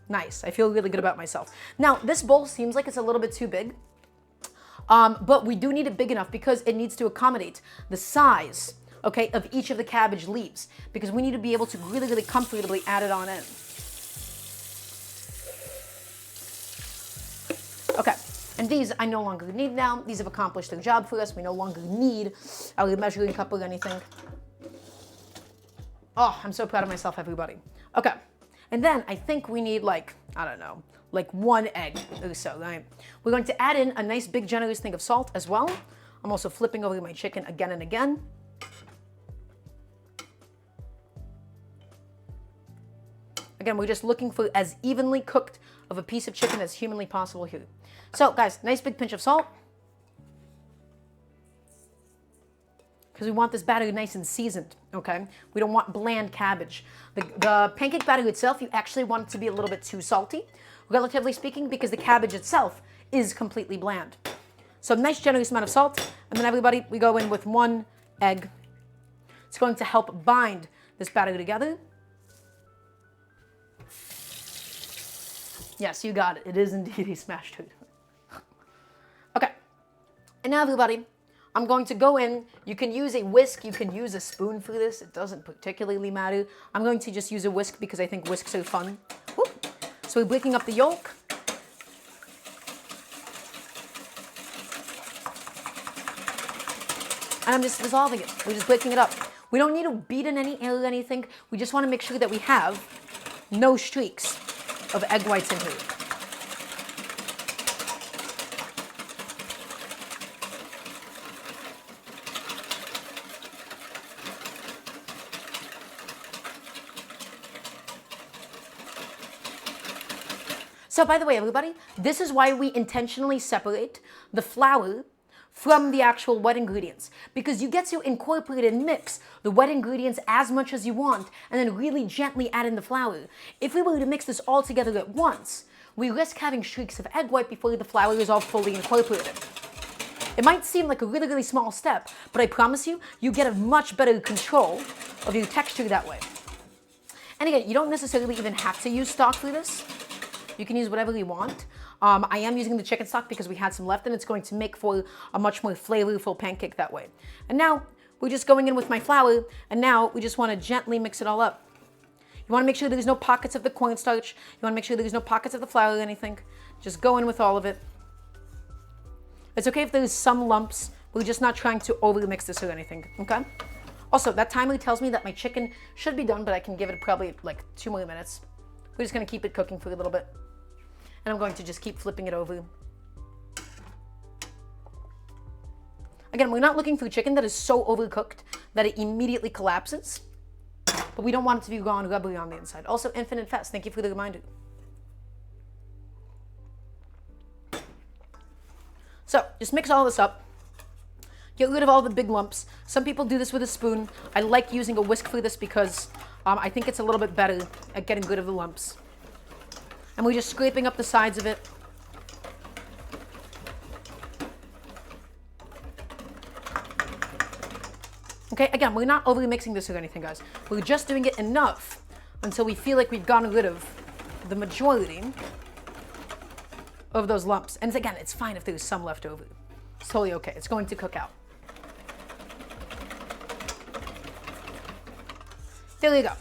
Nice. I feel really good about myself. Now, this bowl seems like it's a little bit too big, but we do need it big enough because it needs to accommodate the size, okay, of each of the cabbage leaves, because we need to be able to really, really comfortably add it on in. Okay, and these I no longer need now. These have accomplished their job for us. We no longer need our measuring cup or anything. Oh, I'm so proud of myself, everybody. Okay, and then I think we need like, I don't know, like 1 egg or so, right? We're going to add in a nice big generous thing of salt as well. I'm also flipping over my chicken again and again. Again, we're just looking for as evenly cooked of a piece of chicken as humanly possible here. So, guys, nice big pinch of salt. Because we want this batter nice and seasoned, okay? We don't want bland cabbage. The pancake batter itself, you actually want it to be a little bit too salty, relatively speaking, because the cabbage itself is completely bland. So, nice generous amount of salt. And then, everybody, we go in with 1 egg. It's going to help bind this batter together. Yes, you got it. It is indeed a smashed food. Okay. And now, everybody, I'm going to go in. You can use a whisk. You can use a spoon for this. It doesn't particularly matter. I'm going to just use a whisk because I think whisks are fun. Woo. So we're breaking up the yolk. And I'm just dissolving it. We're just breaking it up. We don't need to beat in any air or anything. We just want to make sure that we have no streaks of egg whites in here. So by the way, everybody, this is why we intentionally separate the flour from the actual wet ingredients, because you get to incorporate and mix the wet ingredients as much as you want and then really gently add in the flour. If we were to mix this all together at once, we risk having streaks of egg white before the flour is all fully incorporated. It might seem like a really, really small step, but I promise you, you get a much better control of your texture that way. And again, you don't necessarily even have to use stock for this. You can use whatever you want. I am using the chicken stock because we had some left and it's going to make for a much more flavorful pancake that way. And now we're just going in with my flour, and now we just want to gently mix it all up. You want to make sure there's no pockets of the cornstarch. You want to make sure there's no pockets of the flour or anything. Just go in with all of it. It's okay if there's some lumps. We're just not trying to over mix this or anything, okay? Also, that timer tells me that my chicken should be done, but I can give it probably like 2 more minutes. We're just going to keep it cooking for a little bit. And I'm going to just keep flipping it over. Again, we're not looking for chicken that is so overcooked that it immediately collapses. But we don't want it to be raw and rubbery on the inside. Also, Infinite Fest, thank you for the reminder. So, just mix all this up. Get rid of all the big lumps. Some people do this with a spoon. I like using a whisk for this because I think it's a little bit better at getting rid of the lumps. And we're just scraping up the sides of it. Okay, again, we're not overly mixing this or anything, guys. We're just doing it enough until we feel like we've gotten rid of the majority of those lumps. And again, it's fine if there's some left over. It's totally okay. It's going to cook out. There you go.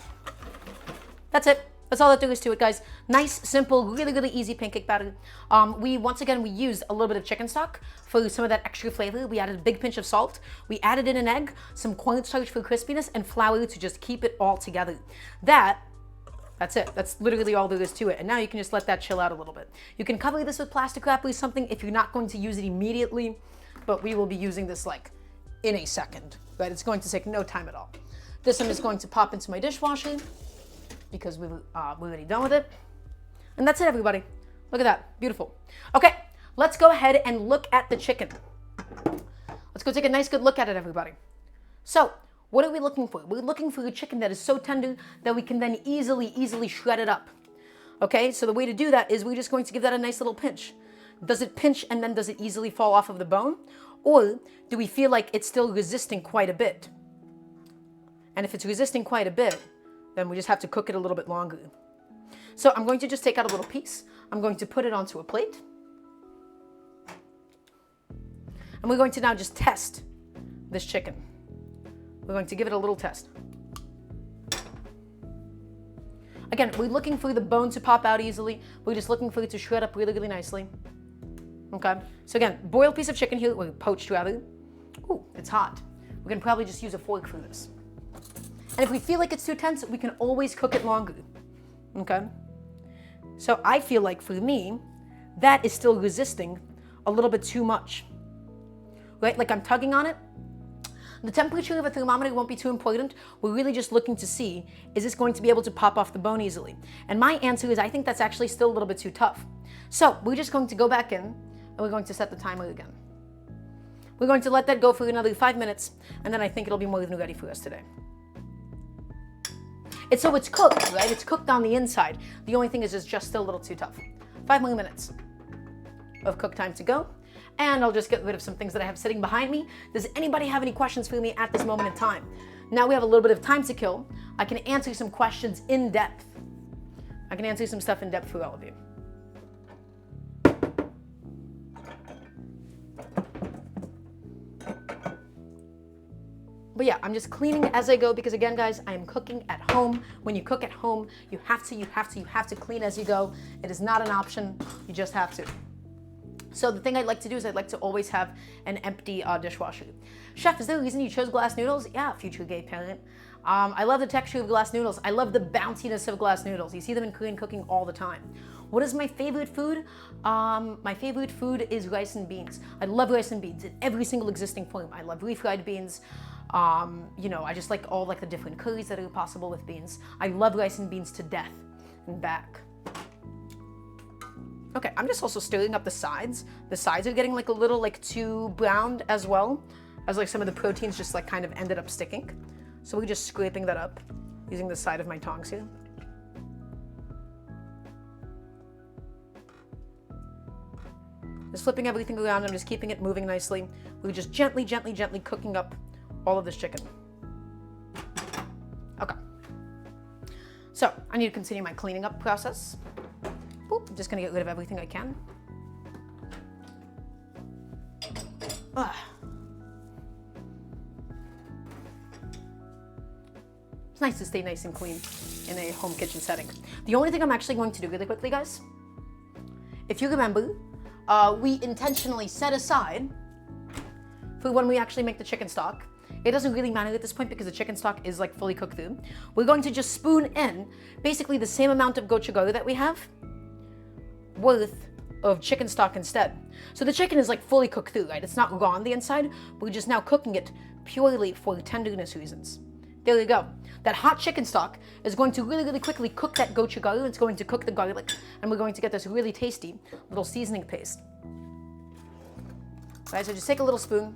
That's it. That's all that there is to it, guys. Nice, simple, really, really easy pancake batter. Once again, we used a little bit of chicken stock for some of that extra flavor. We added a big pinch of salt. We added in an egg, some cornstarch for crispiness, and flour to just keep it all together. That's it. That's literally all there is to it. And now you can just let that chill out a little bit. You can cover this with plastic wrap or something if you're not going to use it immediately, but we will be using this like in a second, right? It's going to take no time at all. This one is going to pop into my dishwasher because we're already done with it. And that's it, everybody. Look at that. Beautiful. Okay, let's go ahead and look at the chicken. Let's go take a nice good look at it, everybody. So, what are we looking for? We're looking for a chicken that is so tender that we can then easily shred it up. Okay, so the way to do that is we're just going to give that a nice little pinch. Does it pinch and then does it easily fall off of the bone? Or do we feel like it's still resisting quite a bit? And if it's resisting quite a bit, then we just have to cook it a little bit longer. So I'm going to just take out a little piece. I'm going to put it onto a plate. And we're going to now just test this chicken. We're going to give it a little test. Again, we're looking for the bone to pop out easily. We're just looking for it to shred up really, really nicely. Okay, so again, boiled piece of chicken here, or poached rather. Ooh, it's hot. We're gonna probably just use a fork for this. And if we feel like it's too tense, we can always cook it longer, okay? So I feel like for me, that is still resisting a little bit too much, right? Like I'm tugging on it. The temperature of a thermometer won't be too important. We're really just looking to see, is this going to be able to pop off the bone easily? And my answer is I think that's actually still a little bit too tough. So we're just going to go back in and we're going to set the timer again. We're going to let that go for another 5 minutes, and then I think it'll be more than ready for us today. It's cooked, right? It's cooked on the inside. The only thing is it's just still a little too tough. 5 more minutes of cook time to go. And I'll just get rid of some things that I have sitting behind me. Does anybody have any questions for me at this moment in time? Now we have a little bit of time to kill. I can answer some questions in depth. I can answer some stuff in depth for all of you. But yeah, I'm just cleaning as I go because again, guys, I am cooking at home. When you cook at home, you have to clean as you go. It is not an option. You just have to. So the thing I'd like to do is I'd like to always have an empty dishwasher. Chef, is there a reason you chose glass noodles? Yeah, future gay parent. I love the texture of glass noodles. I love the bounciness of glass noodles. You see them in Korean cooking all the time. What is my favorite food? My favorite food is rice and beans. I love rice and beans in every single existing form. I love refried beans. I just like all the different curries that are possible with beans. I love rice and beans to death and back. Okay, I'm just also stirring up the sides. The sides are getting a little too browned as well, as some of the proteins just kind of ended up sticking. So we're just scraping that up using the side of my tongs here. Just flipping everything around. I'm just keeping it moving nicely. We're just gently cooking up all of this chicken. Okay. So I need to continue my cleaning up process. Boop, I'm just gonna get rid of everything I can. Ugh. It's nice to stay nice and clean in a home kitchen setting. The only thing I'm actually going to do really quickly, guys, if you remember, we intentionally set aside for when we actually make the chicken stock. It doesn't really matter at this point because the chicken stock is fully cooked through. We're going to just spoon in basically the same amount of gochugaru that we have worth of chicken stock instead. So the chicken is fully cooked through, right? It's not raw on the inside. We're just now cooking it purely for tenderness reasons. There you go. That hot chicken stock is going to really quickly cook that gochugaru. It's going to cook the garlic, and we're going to get this really tasty little seasoning paste. All right, so just take a little spoon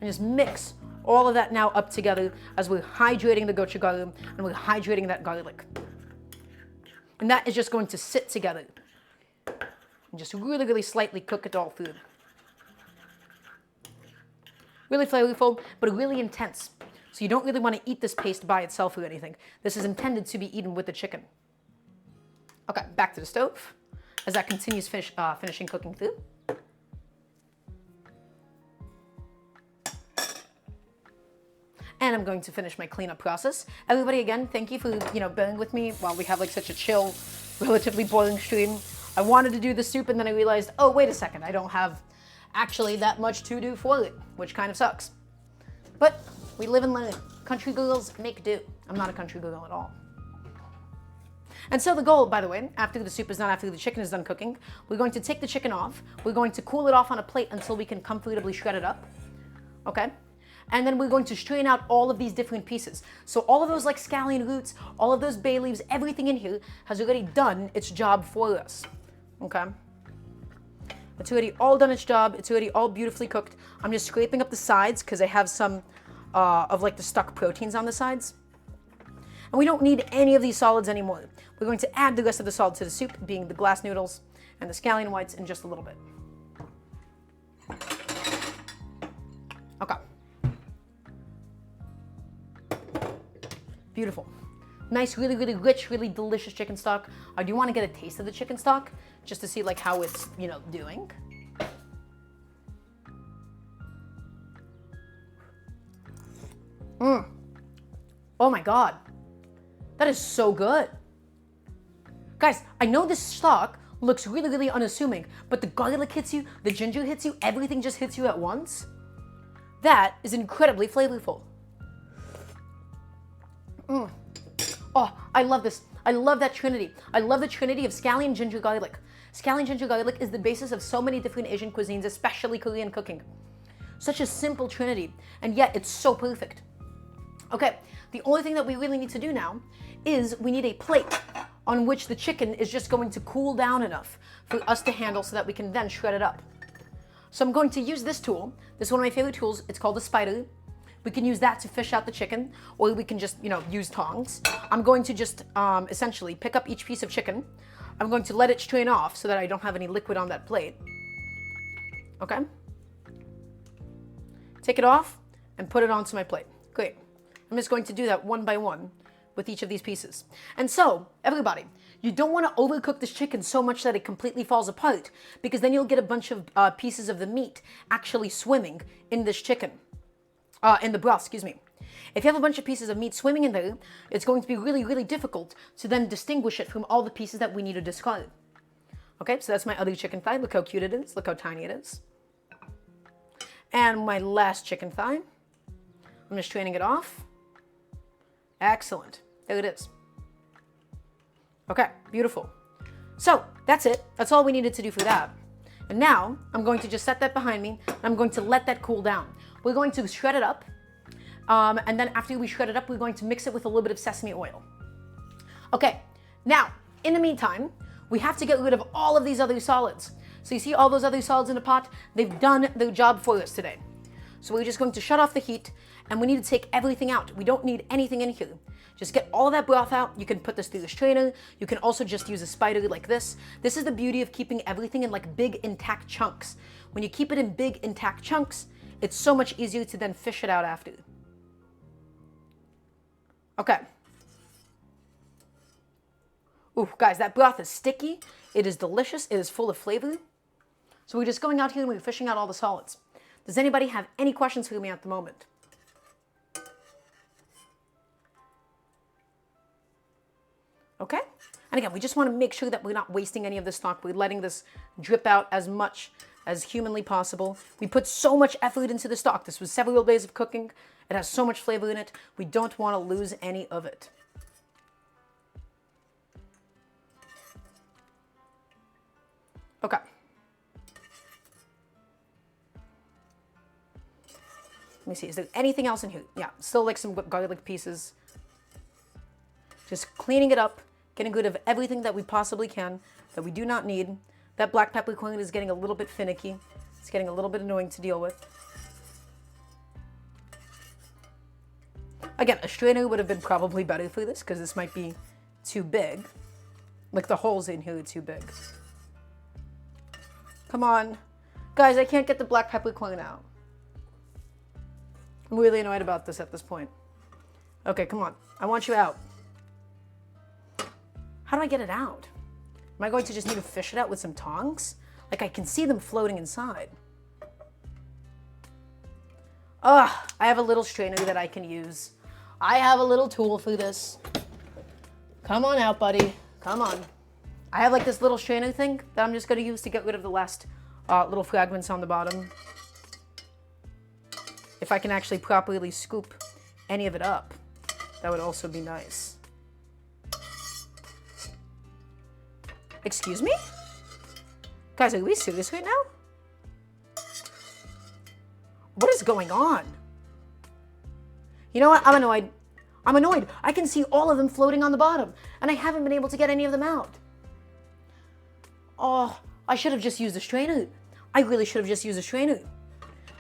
and just mix all of that now up together as we're hydrating the gochugaru and we're hydrating that garlic. And that is just going to sit together and just really slightly cook it all through. Really flavorful, but really intense. So you don't really want to eat this paste by itself or anything. This is intended to be eaten with the chicken. Okay, back to the stove as that continues finishing cooking through. And I'm going to finish my cleanup process. Everybody, again, thank you for, bearing with me while we have like such a chill, relatively boring stream. I wanted to do the soup and then I realized, oh, wait a second, I don't have actually that much to do for it, which kind of sucks. But we live and learn. Country girls make do. I'm not a country girl at all. And so the goal, by the way, after the soup is done, after the chicken is done cooking, we're going to take the chicken off. We're going to cool it off on a plate until we can comfortably shred it up. Okay? And then we're going to strain out all of these different pieces. So all of those like scallion roots, all of those bay leaves, everything in here has already done its job for us. Okay? It's already all done its job. It's already all beautifully cooked. I'm just scraping up the sides because I have some of like the stuck proteins on the sides. And we don't need any of these solids anymore. We're going to add the rest of the solids to the soup, being the glass noodles and the scallion whites in just a little bit. Okay. Beautiful. Nice, really, really rich, really delicious chicken stock. I do want to get a taste of the chicken stock just to see like how it's, doing. Oh my God. That is so good. Guys, I know this stock looks really, really unassuming, but the garlic hits you, the ginger hits you, everything just hits you at once. That is incredibly flavorful. Oh, I love this. I love that trinity. I love the trinity of scallion, ginger, garlic. Scallion, ginger, garlic is the basis of so many different Asian cuisines, especially Korean cooking. Such a simple trinity, and yet it's so perfect. Okay, the only thing that we really need to do now is we need a plate on which the chicken is just going to cool down enough for us to handle so that we can then shred it up. So I'm going to use this tool. This is one of my favorite tools. It's called a spider. We can use that to fish out the chicken, or we can just, use tongs. I'm going to just essentially pick up each piece of chicken. I'm going to let it strain off so that I don't have any liquid on that plate. Okay? Take it off and put it onto my plate. Great. I'm just going to do that one by one with each of these pieces. And so, everybody, you don't want to overcook this chicken so much that it completely falls apart, because then you'll get a bunch of pieces of the meat actually swimming in this chicken. In the broth, excuse me. If you have a bunch of pieces of meat swimming in there, it's going to be really, really difficult to then distinguish it from all the pieces that we need to discard. Okay, so that's my other chicken thigh. Look how cute it is. Look how tiny it is. And my last chicken thigh. I'm just straining it off. Excellent. There it is. Okay, beautiful. So that's it. That's all we needed to do for that. And now I'm going to just set that behind me. And I'm going to let that cool down. We're going to shred it up. And then after we shred it up, we're going to mix it with a little bit of sesame oil. Okay, now, in the meantime, we have to get rid of all of these other solids. So you see all those other solids in the pot? They've done their job for us today. So we're just going to shut off the heat, and we need to take everything out. We don't need anything in here. Just get all of that broth out. You can put this through the strainer. You can also just use a spider like this. This is the beauty of keeping everything in like big intact chunks. When you keep it in big intact chunks, it's so much easier to then fish it out after. Okay. Ooh, guys, that broth is sticky. It is delicious. It is full of flavor. So we're just going out here and we're fishing out all the solids. Does anybody have any questions for me at the moment? Okay? And again, we just want to make sure that we're not wasting any of the stock. We're letting this drip out as much as humanly possible. We put so much effort into the stock. This was several days of cooking. It has so much flavor in it. We don't want to lose any of it. Okay. Let me see, is there anything else in here? Yeah, still like some garlic pieces. Just cleaning it up, getting rid of everything that we possibly can that we do not need. That black peppercorn is getting a little bit finicky. It's getting a little bit annoying to deal with. Again, a strainer would have been probably better for this because this might be too big. Like the holes in here are too big. Come on. Guys, I can't get the black peppercorn out. I'm really annoyed about this at this point. Okay, come on. I want you out. How do I get it out? Am I going to just need to fish it out with some tongs? Like I can see them floating inside. Ugh, I have a little strainer that I can use. I have a little tool for this. Come on out, buddy. Come on. I have like this little strainer thing that I'm just going to use to get rid of the last little fragments on the bottom. If I can actually properly scoop any of it up, that would also be nice. Excuse me? Guys, are we serious right now? What is going on? You know what? I'm annoyed. I'm annoyed. I can see all of them floating on the bottom, and I haven't been able to get any of them out. Oh, I should have just used a strainer. I really should have just used a strainer.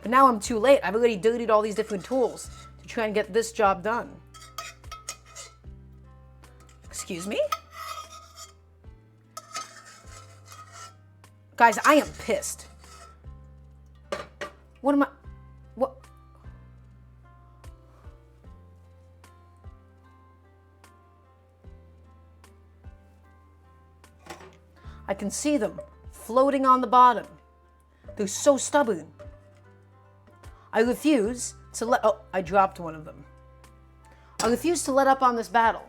But now I'm too late. I've already dirtied all these different tools to try and get this job done. Excuse me? Guys, I am pissed. What am I... What? I can see them floating on the bottom. They're so stubborn. I refuse to let... Oh, I dropped one of them. I refuse to let up on this battle.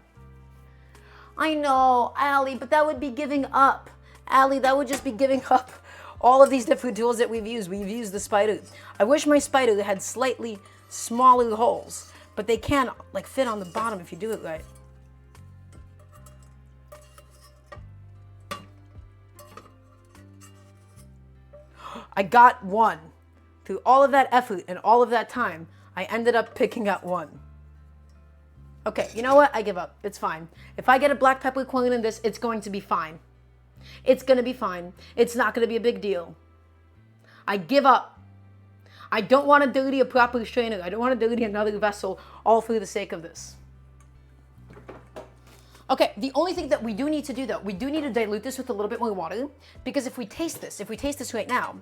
I know, Allie, but that would be giving up. Allie, that would just be giving up all of these different tools that we've used. We've used the spider. I wish my spider had slightly smaller holes, but they can like fit on the bottom if you do it right. I got one. Through all of that effort and all of that time, I ended up picking up one. Okay, you know what? I give up. It's fine. If I get a black peppercorn in this, it's going to be fine. It's going to be fine. It's not going to be a big deal. I give up. I don't want to dirty a proper strainer. I don't want to dirty another vessel all for the sake of this. Okay, the only thing that we do need to do though, we do need to dilute this with a little bit more water, because if we taste this right now,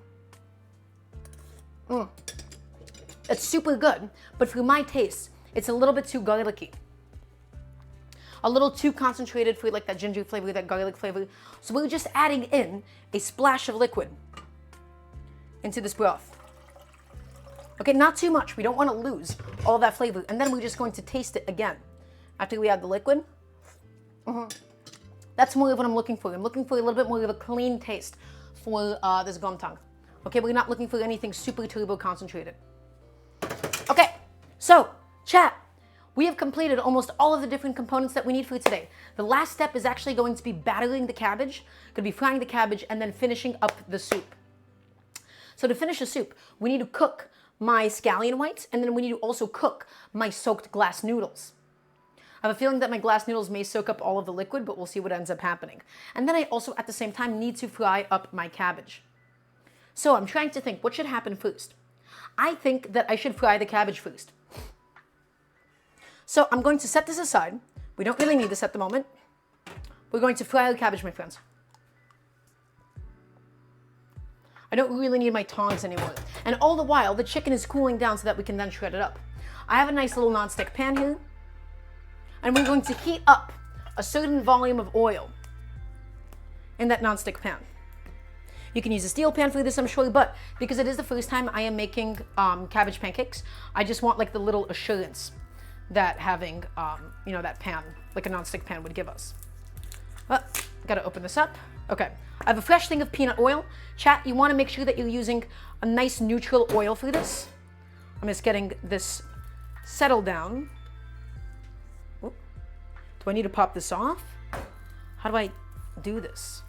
it's super good, but for my taste, it's a little bit too garlicky. A little too concentrated for like that ginger flavor, that garlic flavor. So we're just adding in a splash of liquid into this broth. Okay, not too much. We don't want to lose all that flavor. And then we're just going to taste it again after we add the liquid. That's more of what I'm looking for. I'm looking for a little bit more of a clean taste for this gomtang. Okay, we're not looking for anything super turbo concentrated. Okay, so chat. We have completed almost all of the different components that we need for today. The last step is actually going to be battering the cabbage, going to be frying the cabbage, and then finishing up the soup. So to finish the soup, we need to cook my scallion whites, and then we need to also cook my soaked glass noodles. I have a feeling that my glass noodles may soak up all of the liquid, but we'll see what ends up happening. And then I also, at the same time, need to fry up my cabbage. So I'm trying to think, what should happen first? I think that I should fry the cabbage first. So I'm going to set this aside. We don't really need this at the moment. We're going to fry the cabbage, my friends. I don't really need my tongs anymore. And all the while, the chicken is cooling down so that we can then shred it up. I have a nice little nonstick pan here. And we're going to heat up a certain volume of oil in that nonstick pan. You can use a steel pan for this, I'm sure, but because it is the first time I am making cabbage pancakes, I just want like the little assurance that having, you know, that pan, like a nonstick pan would give us. Gotta open this up. Okay, I have a fresh thing of peanut oil. Chat, you wanna make sure that you're using a nice neutral oil for this. I'm just getting this settled down. Oop. Do I need to pop this off? How do I do this?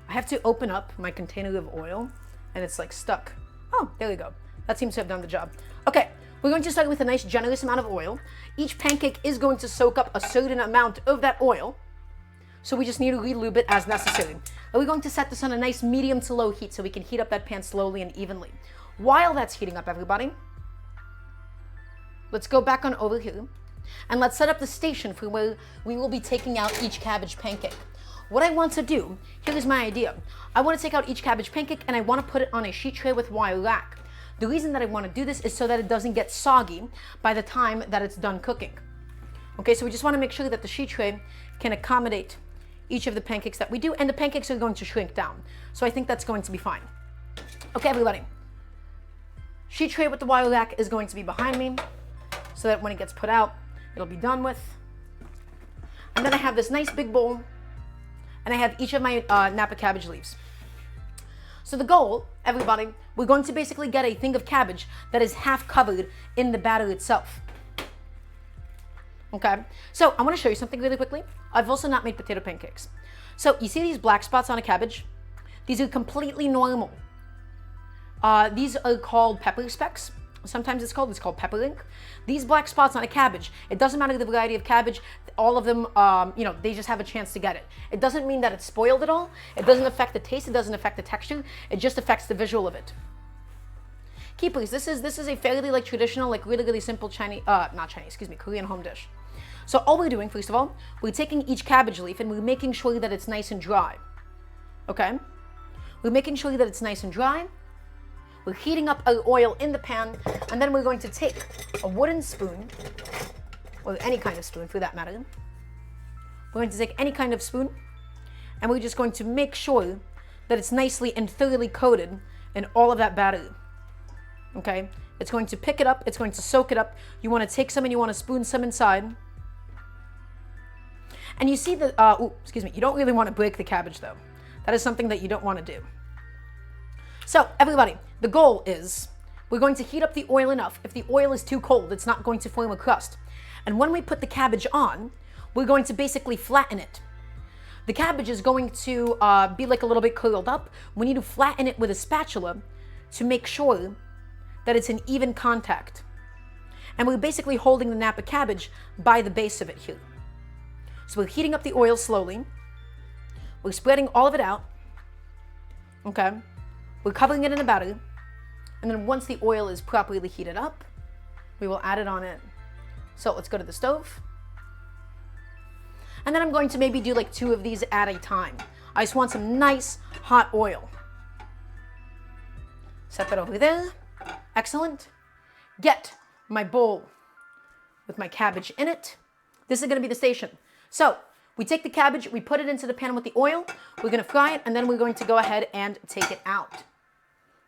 I have to open up my container of oil and it's like stuck. Oh, there we go. That seems to have done the job. Okay, we're going to start with a nice generous amount of oil. Each pancake is going to soak up a certain amount of that oil. So we just need to re-lube it as necessary. And we're going to set this on a nice medium to low heat so we can heat up that pan slowly and evenly. While that's heating up, everybody, let's go back on over here and let's set up the station for where we will be taking out each cabbage pancake. what I want to do, here is my idea. I want to take out each cabbage pancake and I want to put it on a sheet tray with wire rack. The reason that I want to do this is so that it doesn't get soggy by the time that it's done cooking. Okay, so we just want to make sure that the sheet tray can accommodate each of the pancakes that we do, and the pancakes are going to shrink down. So I think that's going to be fine. Okay, everybody. Sheet tray with the wire rack is going to be behind me so that when it gets put out, it'll be done with. And then I have this nice big bowl, and I have each of my Napa cabbage leaves. So the goal, everybody, we're going to basically get a thing of cabbage that is half covered in the batter itself. Okay, so I want to show you something really quickly. I've also not made potato pancakes. So you see these black spots on a cabbage? These are completely normal. These are called pepper specks. Sometimes it's called pepper ink. These black spots on a cabbage, it doesn't matter the variety of cabbage, all of them, they just have a chance to get it. It doesn't mean that it's spoiled at all. It doesn't affect the taste. It doesn't affect the texture. It just affects the visual of it. Keepers, this is a fairly traditional, really simple Korean home dish. So all we're doing, first of all, we're taking each cabbage leaf and we're making sure that it's nice and dry. Okay? We're making sure that it's nice and dry. We're heating up our oil in the pan, and then we're going to take a wooden spoon, or any kind of spoon for that matter. We're going to take any kind of spoon, and we're just going to make sure that it's nicely and thoroughly coated in all of that batter. Okay? It's going to pick it up, it's going to soak it up. You want to take some and you want to spoon some inside. And you see the, you don't really want to break the cabbage though. That is something that you don't want to do. So, everybody, the goal is we're going to heat up the oil enough. If the oil is too cold, it's not going to form a crust. And when we put the cabbage on, we're going to basically flatten it. The cabbage is going to be a little bit curled up. We need to flatten it with a spatula to make sure that it's in even contact. And we're basically holding the Napa cabbage by the base of it here. So we're heating up the oil slowly. We're spreading all of it out. Okay. We're covering it in a batter. And then once the oil is properly heated up, we will add it on in. So let's go to the stove. And then I'm going to maybe do 2 of these at a time. I just want some nice hot oil. Set that over there. Excellent. Get my bowl with my cabbage in it. This is going to be the station. So we take the cabbage, we put it into the pan with the oil, we're going to fry it, and then we're going to go ahead and take it out.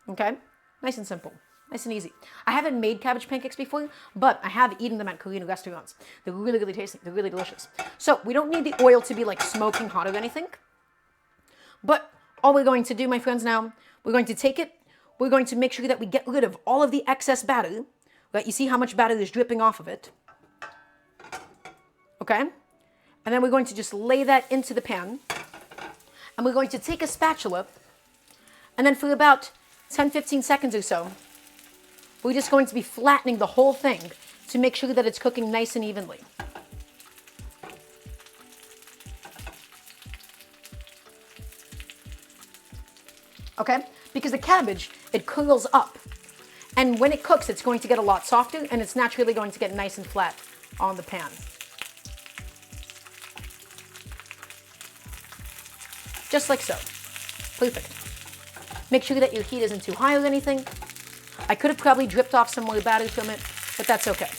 Okay? Nice and simple. Nice and easy. I haven't made cabbage pancakes before, but I have eaten them at Korean restaurants. They're really, really tasty. They're really delicious. So we don't need the oil to be smoking hot or anything. But all we're going to do, my friends, now, we're going to take it. We're going to make sure that we get rid of all of the excess batter. Right? You see how much batter is dripping off of it. Okay? And then we're going to just lay that into the pan. And we're going to take a spatula. And then for about 10-15 seconds or so, we're just going to be flattening the whole thing to make sure that it's cooking nice and evenly. Okay? Because the cabbage, it curls up. And when it cooks, it's going to get a lot softer, and it's naturally going to get nice and flat on the pan. Just like so. Perfect. Make sure that your heat isn't too high or anything. I could have probably dripped off some more batter from it, but that's okay.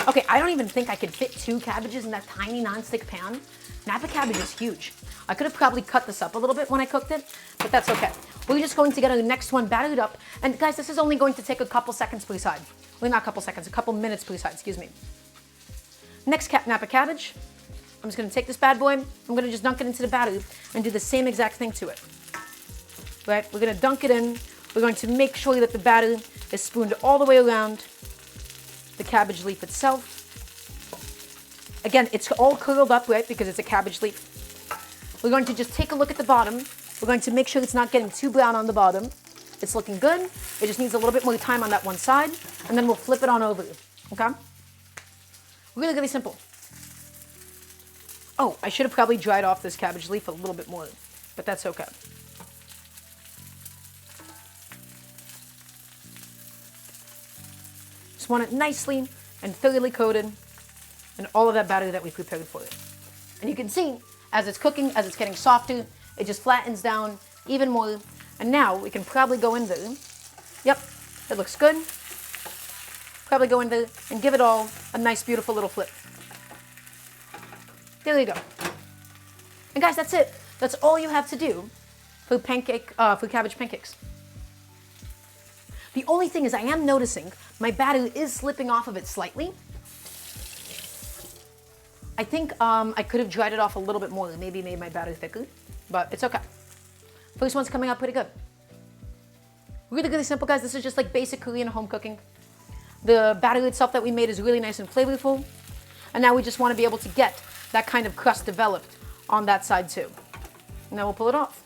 Okay, I don't even think I could fit 2 cabbages in that tiny non-stick pan. Napa cabbage is huge. I could have probably cut this up a little bit when I cooked it, but that's okay. We're just going to get our next one battered up. And guys, this is only going to take a couple seconds per side. Well, not a couple seconds, a couple minutes per side, excuse me. Next Napa cabbage. I'm just going to take this bad boy, I'm going to just dunk it into the batter and do the same exact thing to it. Right? We're going to dunk it in. We're going to make sure that the batter is spooned all the way around the cabbage leaf itself. Again, it's all curled up, right, because it's a cabbage leaf. We're going to just take a look at the bottom. We're going to make sure it's not getting too brown on the bottom. It's looking good. It just needs a little bit more time on that one side, and then we'll flip it on over. Okay? Really, really simple. Oh, I should have probably dried off this cabbage leaf a little bit more, but that's okay. Just want it nicely and thoroughly coated and all of that batter that we prepared for it. And you can see, as it's cooking, as it's getting softer, it just flattens down even more. And now we can probably go in there. Yep, it looks good. Probably go in there and give it all a nice, beautiful little flip. There you go. And guys, that's it. That's all you have to do for cabbage pancakes. The only thing is I am noticing my batter is slipping off of it slightly. I think I could have dried it off a little bit more, maybe made my batter thicker, but it's okay. First one's coming out pretty good. Really, really simple, guys. This is just like basic Korean home cooking. The batter itself that we made is really nice and flavorful. And now we just want to be able to get that kind of crust developed on that side too. And then we'll pull it off.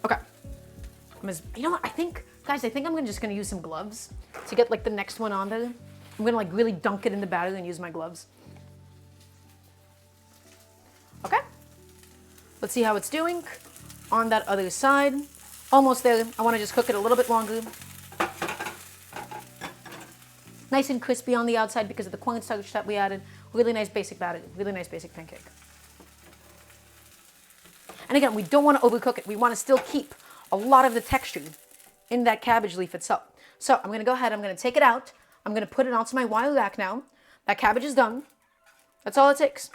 Okay. You know what? I think I'm just going to use some gloves to get like the next one on there. I'm going to like really dunk it in the batter and use my gloves. Okay. Let's see how it's doing on that other side. Almost there. I want to just cook it a little bit longer. Nice and crispy on the outside because of the cornstarch that we added. Really nice basic batter. Really nice basic pancake. And again, we don't want to overcook it. We want to still keep a lot of the texture in that cabbage leaf itself. So I'm going to go ahead. I'm going to take it out. I'm going to put it onto my wire rack now. That cabbage is done. That's all it takes.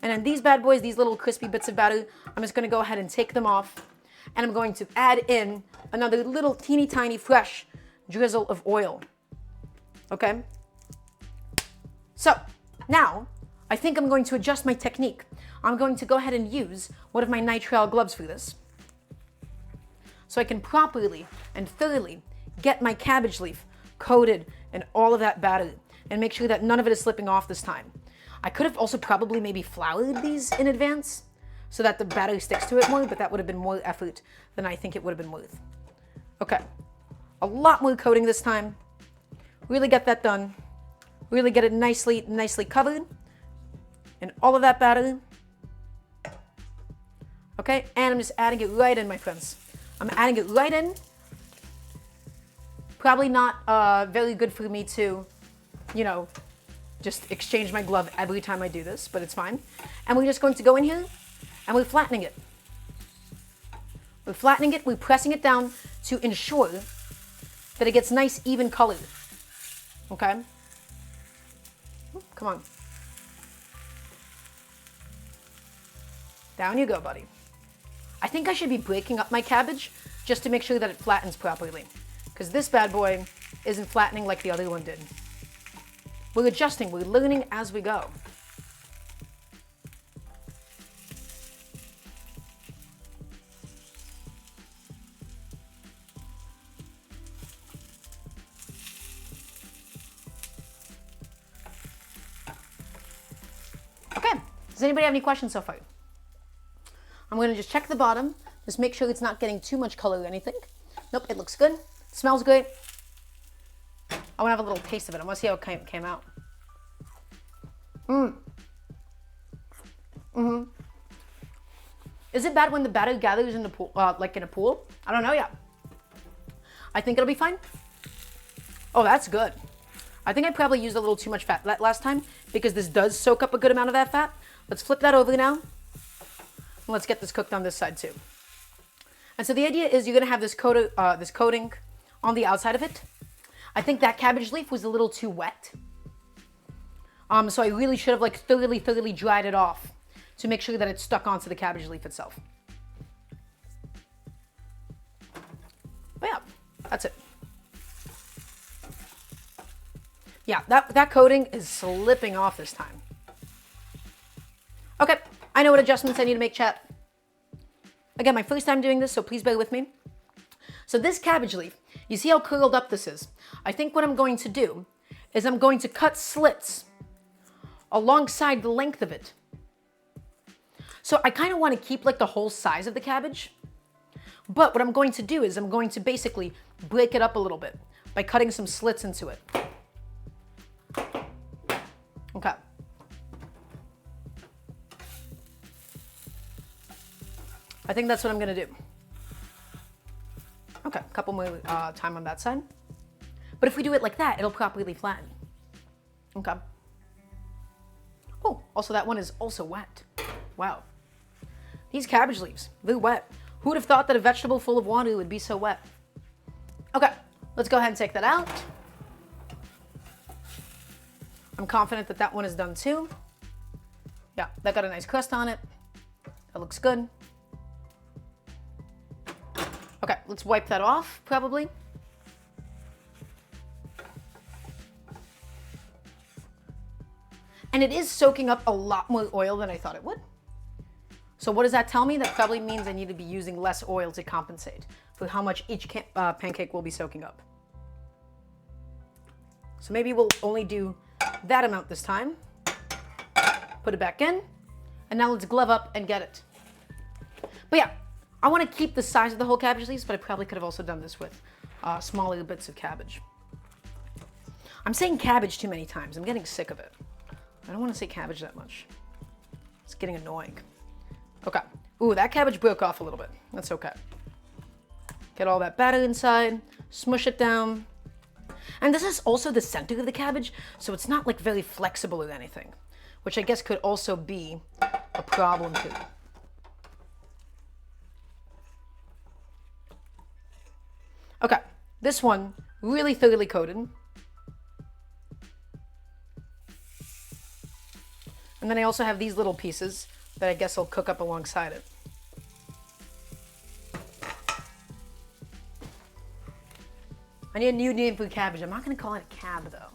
And then these bad boys, these little crispy bits of batter, I'm just going to go ahead and take them off. And I'm going to add in another little teeny tiny fresh drizzle of oil. Okay? So now I think I'm going to adjust my technique. I'm going to go ahead and use one of my nitrile gloves for this, so I can properly and thoroughly get my cabbage leaf coated in all of that batter and make sure that none of it is slipping off this time. I could have also probably maybe floured these in advance so that the batter sticks to it more, but that would have been more effort than I think it would have been worth. Okay, a lot more coating this time. Really get that done. Really get it nicely covered in all of that batter. Okay, and I'm just adding it right in, my friends. I'm adding it right in. Probably not very good for me to, just exchange my glove every time I do this, but it's fine. And we're just going to go in here and we're flattening it. We're flattening it, we're pressing it down to ensure that it gets nice, even color. Okay? Come on. Down you go, buddy. I think I should be breaking up my cabbage just to make sure that it flattens properly, because this bad boy isn't flattening like the other one did. We're adjusting, we're learning as we go. Okay, does anybody have any questions so far? I'm going to just check the bottom, just make sure it's not getting too much color or anything. Nope, it looks good. It smells great. I want to have a little taste of it. I want to see how it came out. Is it bad when the batter gathers in the pool, like in a pool? I don't know yet. I think it'll be fine. Oh, that's good. I think I probably used a little too much fat last time because this does soak up a good amount of that fat. Let's flip that over now. And let's get this cooked on this side too. And so the idea is you're going to have this coating on the outside of it. I think that cabbage leaf was a little too wet. So I really should have thoroughly dried it off to make sure that it stuck onto the cabbage leaf itself. But yeah, that's it. Yeah, that coating is slipping off this time. Okay, I know what adjustments I need to make, chat. Again, my first time doing this, so please bear with me. So this cabbage leaf, you see how curled up this is? I think what I'm going to do is I'm going to cut slits alongside the length of it. So I kind of want to keep like the whole size of the cabbage. But what I'm going to do is I'm going to basically break it up a little bit by cutting some slits into it. Okay. I think that's what I'm going to do. Okay, a couple more time on that side. But if we do it like that, it'll properly flatten. Okay. Oh, also that one is also wet. Wow. These cabbage leaves, they're wet. Who would have thought that a vegetable full of water would be so wet? Okay, let's go ahead and take that out. I'm confident that that one is done too. Yeah, that got a nice crust on it. That looks good. Okay, let's wipe that off, probably. And it is soaking up a lot more oil than I thought it would. So what does that tell me? That probably means I need to be using less oil to compensate for how much each pancake will be soaking up. So maybe we'll only do that amount this time. Put it back in. And now let's glove up and get it. But yeah, I want to keep the size of the whole cabbage leaves, but I probably could have also done this with smaller bits of cabbage. I'm saying cabbage too many times. I'm getting sick of it. I don't want to say cabbage that much. It's getting annoying. Okay. Ooh, that cabbage broke off a little bit. That's okay. Get all that batter inside, smush it down. And this is also the center of the cabbage, so it's not like very flexible or anything, which I guess could also be a problem too. Okay, this one really thoroughly coated. And then I also have these little pieces that I guess I'll cook up alongside it. I need a new name for cabbage. I'm not going to call it a cab, though.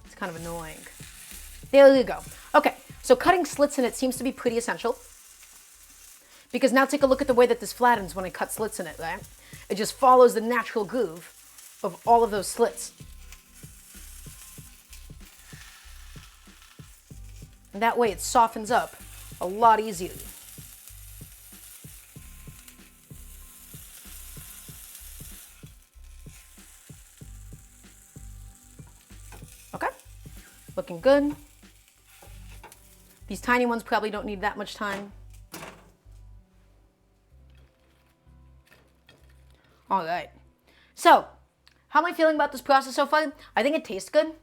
It's kind of annoying. There you go. Okay, so cutting slits in it seems to be pretty essential. Because now take a look at the way that this flattens when I cut slits in it, right? It just follows the natural groove of all of those slits. And that way it softens up a lot easier. Okay, looking good. These tiny ones probably don't need that much time. All right. So, how am I feeling about this process so far? I think it tastes good.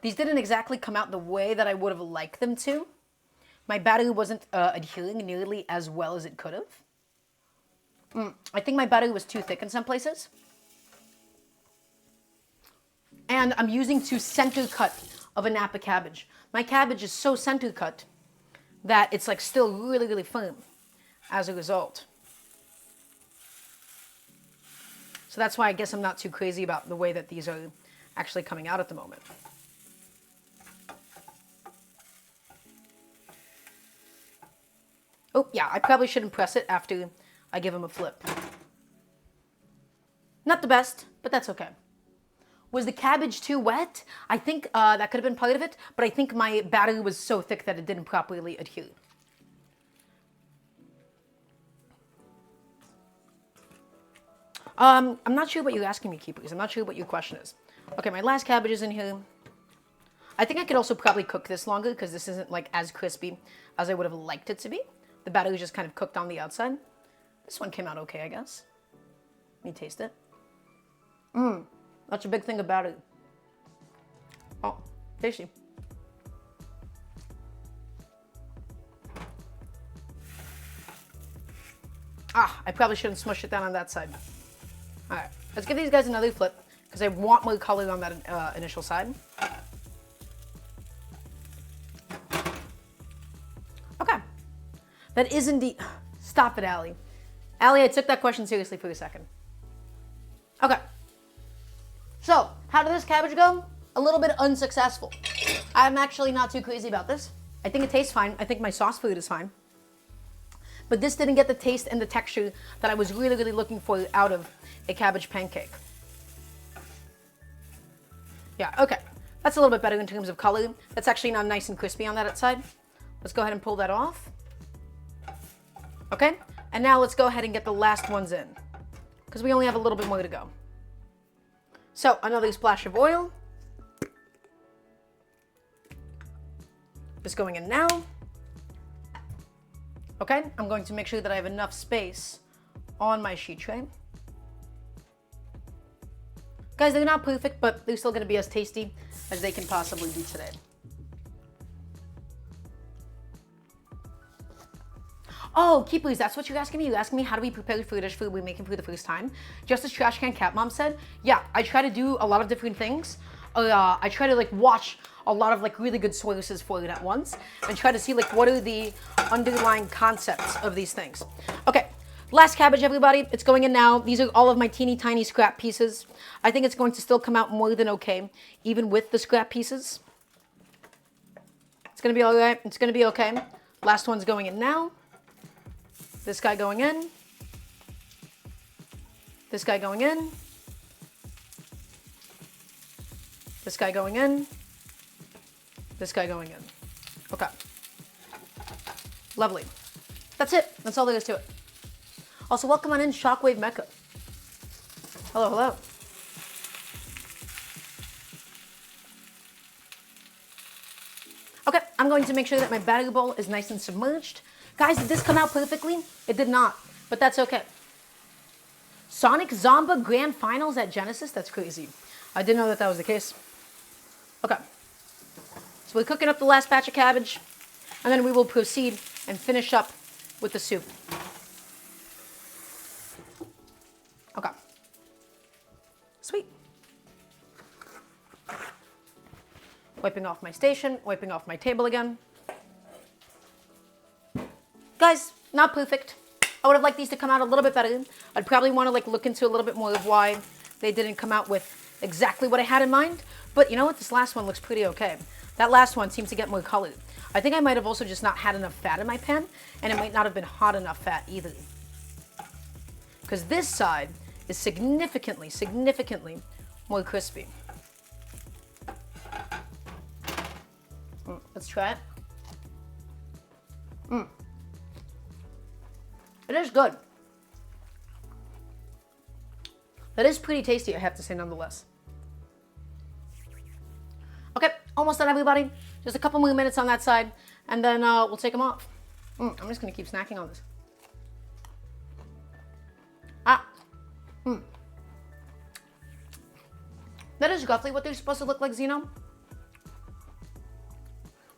These didn't exactly come out the way that I would have liked them to. My batter wasn't adhering nearly as well as it could have. I think my batter was too thick in some places. And I'm using too center cut of a Napa cabbage. My cabbage is so center cut that it's like still really, really firm as a result. So that's why I guess I'm not too crazy about the way that these are actually coming out at the moment. Oh, yeah, I probably shouldn't press it after I give them a flip. Not the best, but that's okay. Was the cabbage too wet? I think that could have been part of it, but I think my batter was so thick that it didn't properly adhere. I'm not sure what you're asking me, keepers. I'm not sure what your question is. Okay, my last cabbage is in here. I think I could also probably cook this longer because this isn't like as crispy as I would have liked it to be. The batter is just kind of cooked on the outside. This one came out okay, I guess. Let me taste it. That's a big thing of batter. Oh, tasty. I probably shouldn't smush it down on that side. All right, let's give these guys another flip because I want more color on that initial side. Okay, that is indeed, stop it, Allie. Allie, I took that question seriously for a second. Okay, so how did this cabbage go? A little bit unsuccessful. I'm actually not too crazy about this. I think it tastes fine. I think my sauce food is fine. But this didn't get the taste and the texture that I was really, really looking for out of a cabbage pancake. Yeah, okay. That's a little bit better in terms of color. That's actually not nice and crispy on that outside. Let's go ahead and pull that off. Okay, and now let's go ahead and get the last ones in because we only have a little bit more to go. So another splash of oil. Just going in now. Okay, I'm going to make sure that I have enough space on my sheet tray Guys, they're not perfect, but they're still gonna be as tasty as they can possibly be today. Oh, keepers, that's what you're asking me? You're asking me how do we prepare for a dish food we're making for the first time? Just as Trash Can Cat Mom said, yeah, I try to do a lot of different things. I try to like watch a lot of like really good sources for it at once and try to see like what are the underlying concepts of these things. Okay, last cabbage, everybody. It's going in now. These are all of my teeny tiny scrap pieces. I think it's going to still come out more than okay, even with the scrap pieces. It's gonna be all right. It's gonna be okay. Last one's going in now. This guy going in. This guy going in. This guy going in. This guy going in. Okay. Lovely. That's it. That's all there is to it. Also, welcome on in, Shockwave Mecca. Hello, hello. Okay, I'm going to make sure that my batter bowl is nice and submerged. Guys, did this come out perfectly? It did not, but that's okay. Sonic Zomba Grand Finals at Genesis? That's crazy. I didn't know that that was the case. Okay. So we're cooking up the last batch of cabbage, and then we will proceed and finish up with the soup. Okay. Sweet. Wiping off my station, wiping off my table again. Guys, not perfect. I would have liked these to come out a little bit better. I'd probably want to like look into a little bit more of why they didn't come out with exactly what I had in mind. But you know what? This last one looks pretty okay. That last one seems to get more color. I think I might have also just not had enough fat in my pan, and it might not have been hot enough fat either. Because this side is significantly more crispy. Let's try it. It is good. That is pretty tasty, I have to say, nonetheless. Okay, almost done, everybody. Just a couple more minutes on that side, and then we'll take them off. I'm just gonna keep snacking on this. That is roughly what they're supposed to look like, Zeno.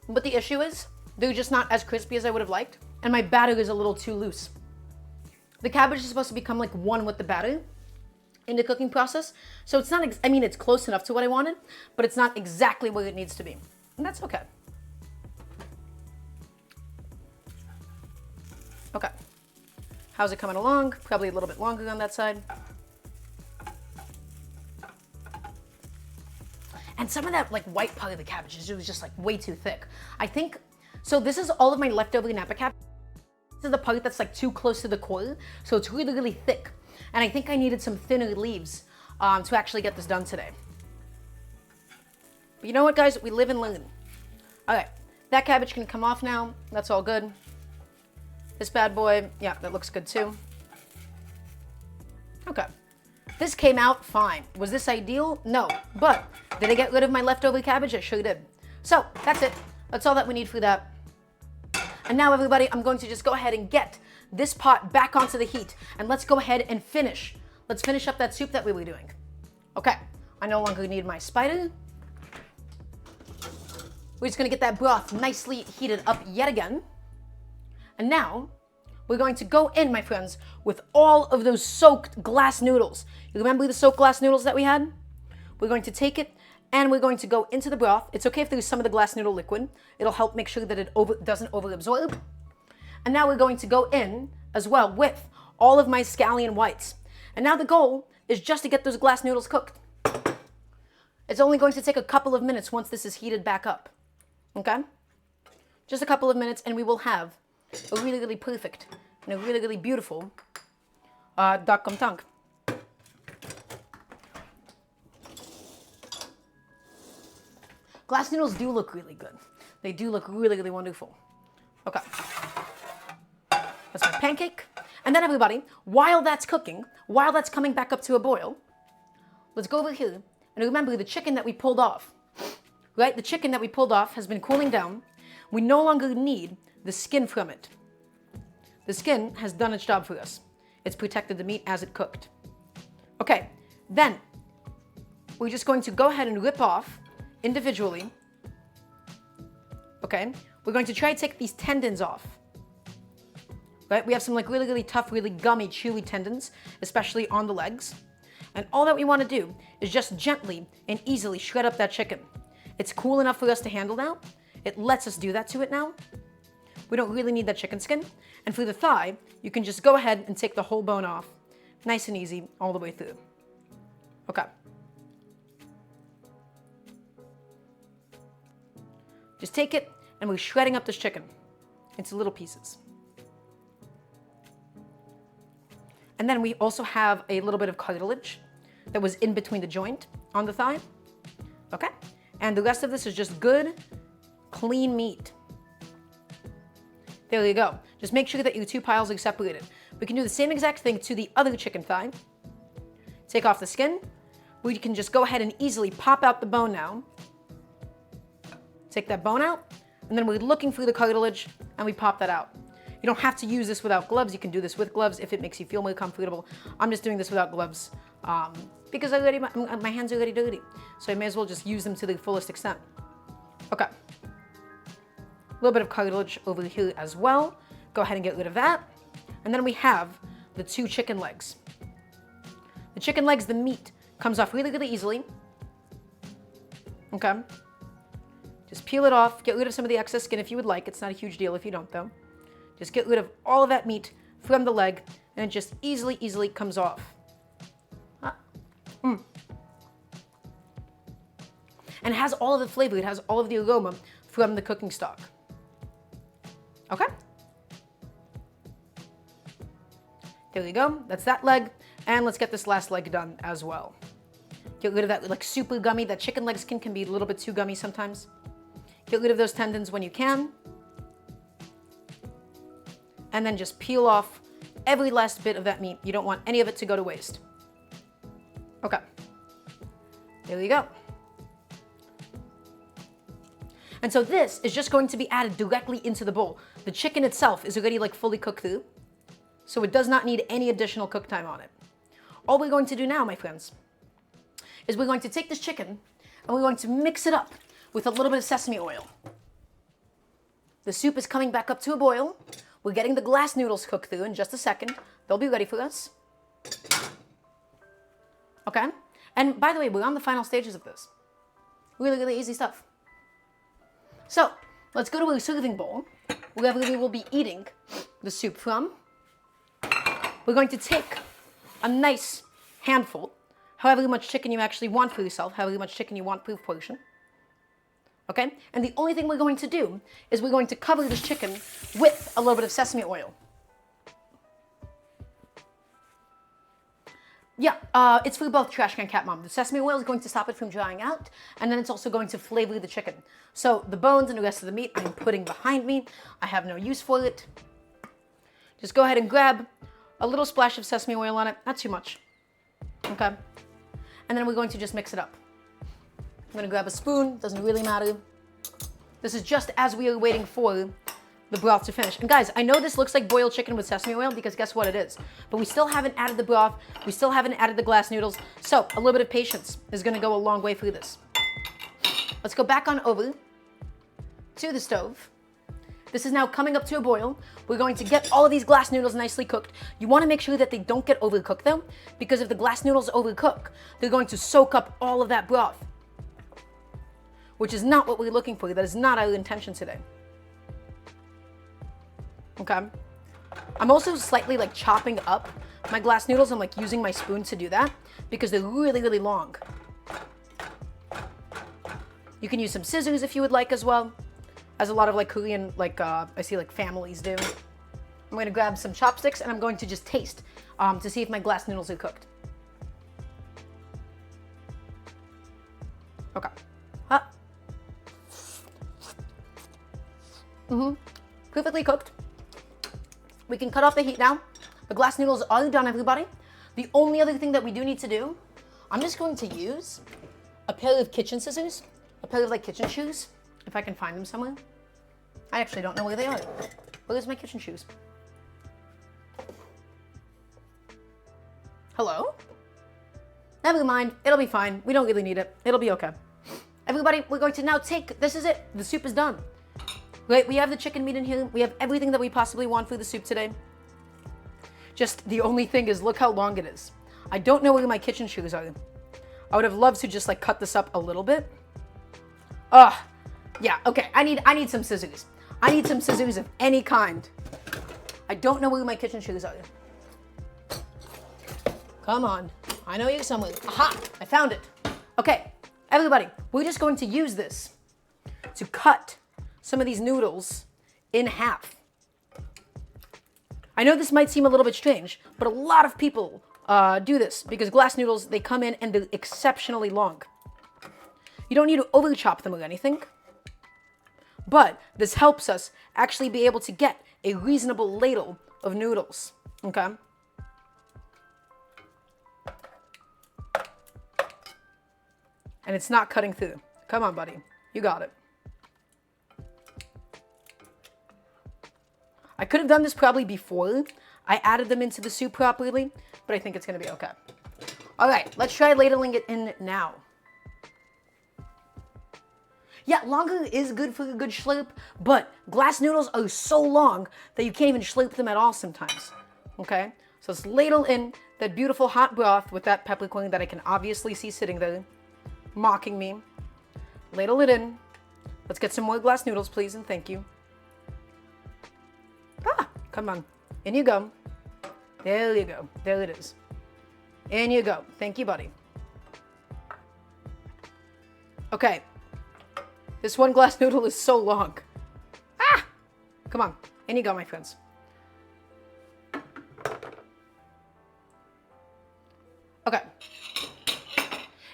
But the issue is, they're just not as crispy as I would have liked, and my batter is a little too loose. The cabbage is supposed to become like one with the batter in the cooking process, so it's not, I mean, it's close enough to what I wanted, but it's not exactly where it needs to be, and that's okay. Okay, how's it coming along? Probably a little bit longer on that side. And some of that like white part of the cabbage was just like way too thick. I think, so this is all of my leftover Napa cabbage. This is the part that's like too close to the core, so it's really thick. And I think I needed some thinner leaves to actually get this done today. But you know what, guys? We live and learn. All right, that cabbage can come off now. That's all good. This bad boy, yeah, that looks good too. Okay. This came out fine. Was this ideal? No. But did I get rid of my leftover cabbage? I sure did. So that's it. That's all that we need for that. And now, everybody, I'm going to just go ahead and get this pot back onto the heat, and let's go ahead and finish. Let's finish up that soup that we were doing. Okay, I no longer need my spider. We're just gonna get that broth nicely heated up yet again. And now, we're going to go in, my friends, with all of those soaked glass noodles. You remember the soaked glass noodles that we had? We're going to take it, and we're going to go into the broth. It's okay if there's some of the glass noodle liquid. It'll help make sure that it doesn't over-absorb. And now we're going to go in as well with all of my scallion whites. And now the goal is just to get those glass noodles cooked. It's only going to take a couple of minutes once this is heated back up. Okay? Just a couple of minutes, and we will have a really perfect and a really beautiful duck Gomtang. Glass noodles do look really good. They do look really wonderful. Okay. That's my pancake. And then, everybody, while that's cooking, while that's coming back up to a boil, let's go over here and remember the chicken that we pulled off. Right? The chicken that we pulled off has been cooling down. We no longer need the skin from it. The skin has done its job for us. It's protected the meat as it cooked. Okay, then we're just going to go ahead and rip off individually. Okay, we're going to try to take these tendons off. Right, we have some like really tough, really gummy, chewy tendons, especially on the legs. And all that we want to do is just gently and easily shred up that chicken. It's cool enough for us to handle now. It lets us do that to it now. We don't really need that chicken skin. And for the thigh, you can just go ahead and take the whole bone off. Nice and easy all the way through. Okay. Just take it and we're shredding up this chicken into little pieces. And then we also have a little bit of cartilage that was in between the joint on the thigh. Okay? And the rest of this is just good, clean meat. There you go. Just make sure that your two piles are separated. We can do the same exact thing to the other chicken thigh. Take off the skin. We can just go ahead and easily pop out the bone now. Take that bone out, and then we're looking through the cartilage, and we pop that out. You don't have to use this without gloves. You can do this with gloves if it makes you feel more comfortable. I'm just doing this without gloves because my hands are already dirty. So I may as well just use them to the fullest extent. Okay. A little bit of cartilage over here as well. Go ahead and get rid of that. And then we have the two chicken legs. The chicken legs, the meat comes off really easily. Okay. Just peel it off. Get rid of some of the excess skin if you would like. It's not a huge deal if you don't though. Just get rid of all of that meat from the leg, and it just easily comes off. And it has all of the flavor, it has all of the aroma from the cooking stock. Okay? There we go, that's that leg, and let's get this last leg done as well. Get rid of that like super gummy, that chicken leg skin can be a little bit too gummy sometimes. Get rid of those tendons when you can. And then just peel off every last bit of that meat. You don't want any of it to go to waste. Okay. There you go. And so this is just going to be added directly into the bowl. The chicken itself is already like fully cooked through, so it does not need any additional cook time on it. All we're going to do now, my friends, is we're going to take this chicken and we're going to mix it up with a little bit of sesame oil. The soup is coming back up to a boil. We're getting the glass noodles cooked through in just a second. They'll be ready for us. Okay? And by the way, we're on the final stages of this. Really easy stuff. So, let's go to a serving bowl, wherever we will be eating the soup from. We're going to take a nice handful, however much chicken you actually want for yourself, however much chicken you want per portion. Okay? And the only thing we're going to do is we're going to cover this chicken with a little bit of sesame oil. Yeah, it's for both Trash Can Cat Mom. The sesame oil is going to stop it from drying out, and then it's also going to flavor the chicken. So the bones and the rest of the meat I'm putting behind me. I have no use for it. Just go ahead and grab a little splash of sesame oil on it, not too much. Okay? And then we're going to just mix it up. I'm gonna grab a spoon, doesn't really matter. This is just as we are waiting for the broth to finish. And guys, I know this looks like boiled chicken with sesame oil because guess what it is. But we still haven't added the broth, we still haven't added the glass noodles, so a little bit of patience is gonna go a long way through this. Let's go back on over to the stove. This is now coming up to a boil. We're going to get all of these glass noodles nicely cooked. You want to make sure that they don't get overcooked though, because if the glass noodles overcook, they're going to soak up all of that broth, which is not what we're looking for. That is not our intention today. Okay. I'm also slightly like chopping up my glass noodles. I'm like using my spoon to do that because they're really long. You can use some scissors if you would like as well, as a lot of like Korean, like I see like families do. I'm going to grab some chopsticks and I'm going to just taste to see if my glass noodles are cooked. Okay. Perfectly cooked. We can cut off the heat now. The glass noodles are done, everybody. The only other thing that we do need to do, I'm just going to use a pair of kitchen scissors, a pair of like kitchen shoes, if I can find them somewhere. I actually don't know where they are. Where's my kitchen shoes? Hello? Never mind, it'll be fine. We don't really need it. It'll be okay. Everybody, we're going to now take, this is it. The soup is done. Right, we have the chicken meat in here. We have everything that we possibly want for the soup today. Just the only thing is, look how long it is. I don't know where my kitchen shears are. I would have loved to just like cut this up a little bit. Yeah, okay, I need some scissors. I need some scissors of any kind. I don't know where my kitchen shears are. Come on, I know you're somewhere. Aha, I found it. Okay, everybody, we're just going to use this to cut some of these noodles in half. I know this might seem a little bit strange, but a lot of people do this because glass noodles, they come in and they're exceptionally long. You don't need to over chop them or anything, but this helps us actually be able to get a reasonable ladle of noodles, okay? And it's not cutting through. Come on, buddy. You got it. I could have done this probably before I added them into the soup properly, but I think it's going to be okay. All right, let's try ladling it in now. Yeah, longer is good for a good slurp, but glass noodles are so long that you can't even slurp them at all sometimes, okay? So let's ladle in that beautiful hot broth with that peppercorn that I can obviously see sitting there, mocking me. Ladle it in. Let's get some more glass noodles, please, and thank you. Come on. In you go. There you go. There it is. In you go. Thank you, buddy. Okay. This one glass noodle is so long. Come on. In you go, my friends. Okay.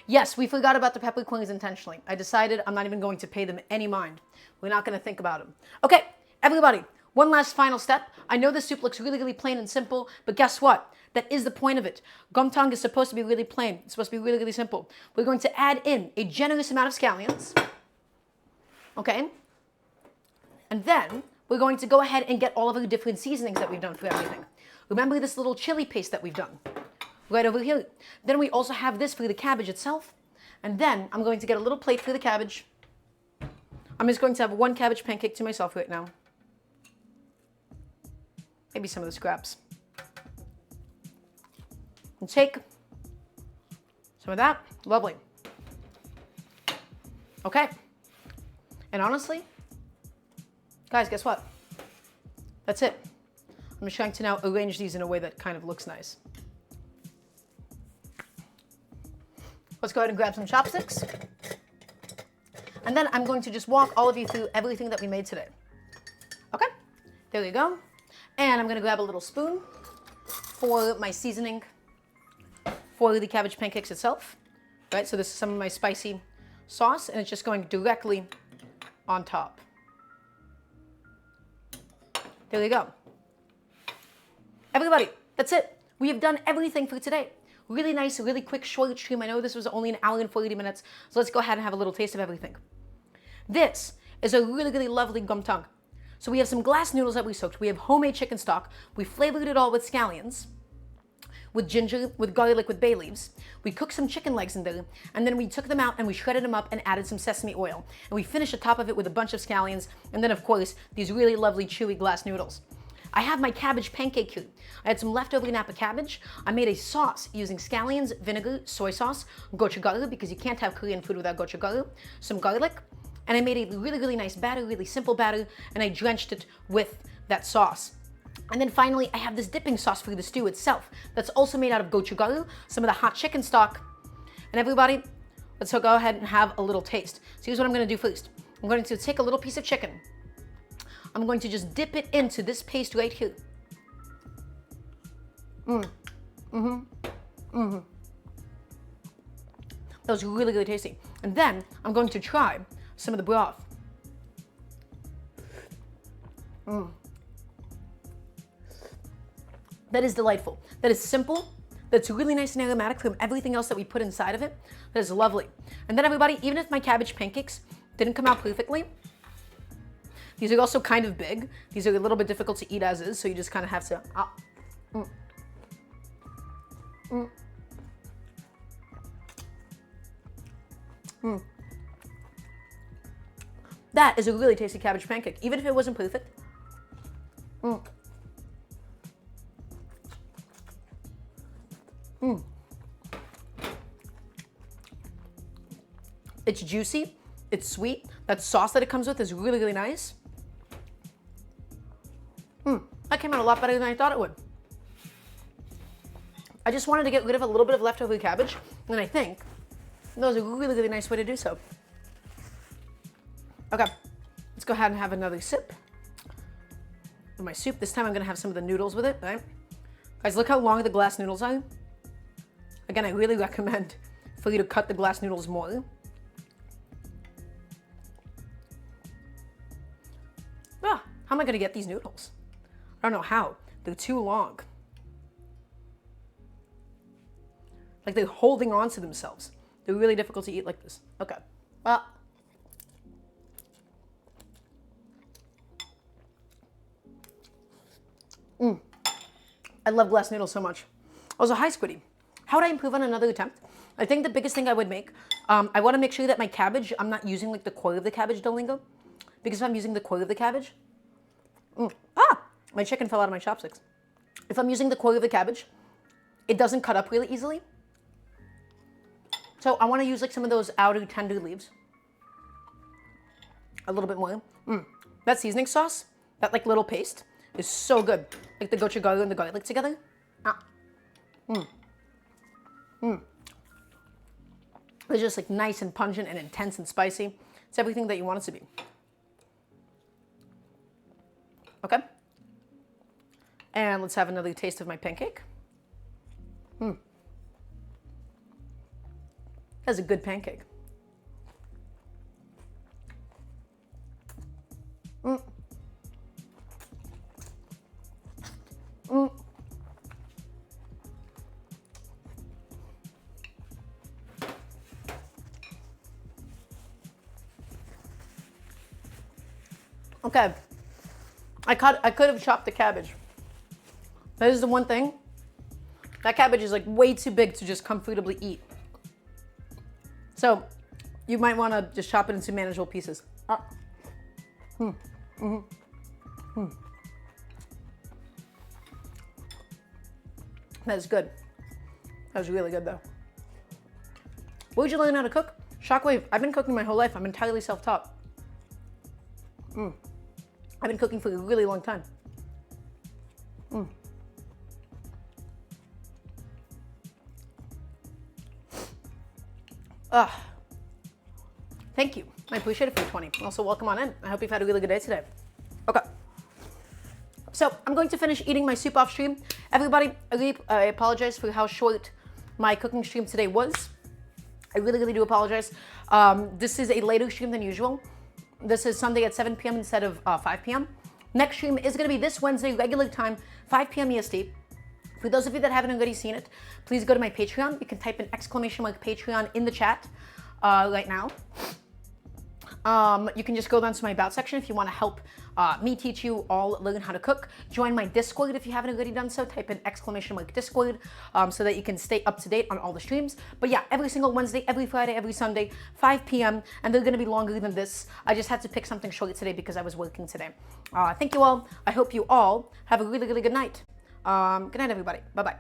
Yes, we forgot about the peppercorns intentionally. I decided I'm not even going to pay them any mind. We're not going to think about them. Okay, everybody. One last final step. I know this soup looks really, really plain and simple, but guess what? That is the point of it. Gomtang is supposed to be really plain. It's supposed to be really, really simple. We're going to add in a generous amount of scallions. Okay? And then we're going to go ahead and get all of the different seasonings that we've done for everything. Remember this little chili paste that we've done? Right over here. Then we also have this for the cabbage itself. And then I'm going to get a little plate for the cabbage. I'm just going to have one cabbage pancake to myself right now. Maybe some of the scraps. And take some of that. Lovely. Okay. And honestly, guys, guess what? That's it. I'm just trying to now arrange these in a way that kind of looks nice. Let's go ahead and grab some chopsticks. And then I'm going to just walk all of you through everything that we made today. Okay? There you go. And I'm going to grab a little spoon for my seasoning for the cabbage pancakes itself. Right, so this is some of my spicy sauce, and it's just going directly on top. There you go. Everybody, that's it. We have done everything for today. Really nice, really quick, short stream. I know this was only an hour and 40 minutes, so let's go ahead and have a little taste of everything. This is a really, really lovely gomtang. So we have some glass noodles that we soaked. We have homemade chicken stock. We flavored it all with scallions, with ginger, with garlic, with bay leaves. We cooked some chicken legs in there, and then we took them out and we shredded them up and added some sesame oil. And we finished the top of it with a bunch of scallions, and then of course, these really lovely chewy glass noodles. I have my cabbage pancake here. I had some leftover Napa cabbage. I made a sauce using scallions, vinegar, soy sauce, gochugaru, because you can't have Korean food without gochugaru, some garlic, and I made a really, really nice batter, really simple batter, and I drenched it with that sauce. And then finally, I have this dipping sauce for the stew itself that's also made out of gochugaru, some of the hot chicken stock. And everybody, let's go ahead and have a little taste. So here's what I'm gonna do first. I'm going to take a little piece of chicken. I'm going to just dip it into this paste right here. That was really, really tasty. And then I'm going to try some of the broth. That is delightful. That is simple. That's really nice and aromatic from everything else that we put inside of it. That is lovely. And then everybody, even if my cabbage pancakes didn't come out perfectly, these are also kind of big. These are a little bit difficult to eat as is, so you just kind of have to... That is a really tasty cabbage pancake, even if it wasn't perfect. It's juicy, it's sweet. That sauce that it comes with is really, really nice. That came out a lot better than I thought it would. I just wanted to get rid of a little bit of leftover cabbage, and I think that was a really, really nice way to do so. Okay, let's go ahead and have another sip of my soup. This time I'm gonna have some of the noodles with it, right? Guys, look how long the glass noodles are. Again, I really recommend for you to cut the glass noodles more. How am I gonna get these noodles? I don't know how. They're too long. Like they're holding on to themselves. They're really difficult to eat like this. Okay. Well. I love glass noodles so much. Also, hi Squiddy. How would I improve on another attempt? I think the biggest thing I would make, I want to make sure that my cabbage, I'm not using like the core of the cabbage Duolingo. Because if I'm using the core of the cabbage, my chicken fell out of my chopsticks. If I'm using the core of the cabbage, it doesn't cut up really easily. So I want to use like some of those outer tender leaves. A little bit more. That seasoning sauce, that like little paste, is so good. Like the gochugaru and the garlic together. It's just like nice and pungent and intense and spicy. It's everything that you want it to be. Okay. And let's have another taste of my pancake. That's a good pancake. Okay. I could have chopped the cabbage. That is the one thing. That cabbage is like way too big to just comfortably eat. So you might want to just chop it into manageable pieces. That is good. That was really good though. Where would you learn how to cook? Shockwave. I've been cooking my whole life. I'm entirely self-taught. I've been cooking for a really long time. Thank you. I appreciate it for 20. Also, welcome on in. I hope you've had a really good day today. Okay. So I'm going to finish eating my soup off stream. Everybody, I apologize for how short my cooking stream today was. I really, really do apologize. This is a later stream than usual. This is Sunday at 7 p.m. instead of 5 p.m. Next stream is going to be this Wednesday, regular time, 5 p.m. EST. For those of you that haven't already seen it, please go to my Patreon. You can type in !Patreon in the chat right now. You can just go down to my About section if you want to help me teach you all learn how to cook. Join my Discord if you haven't already done so. Type in !Discord so that you can stay up to date on all the streams. But yeah, every single Wednesday, every Friday, every Sunday, 5 p.m. And they're going to be longer than this. I just had to pick something short today because I was working today. Thank you all. I hope you all have a really, really good night. Good night, everybody. Bye-bye.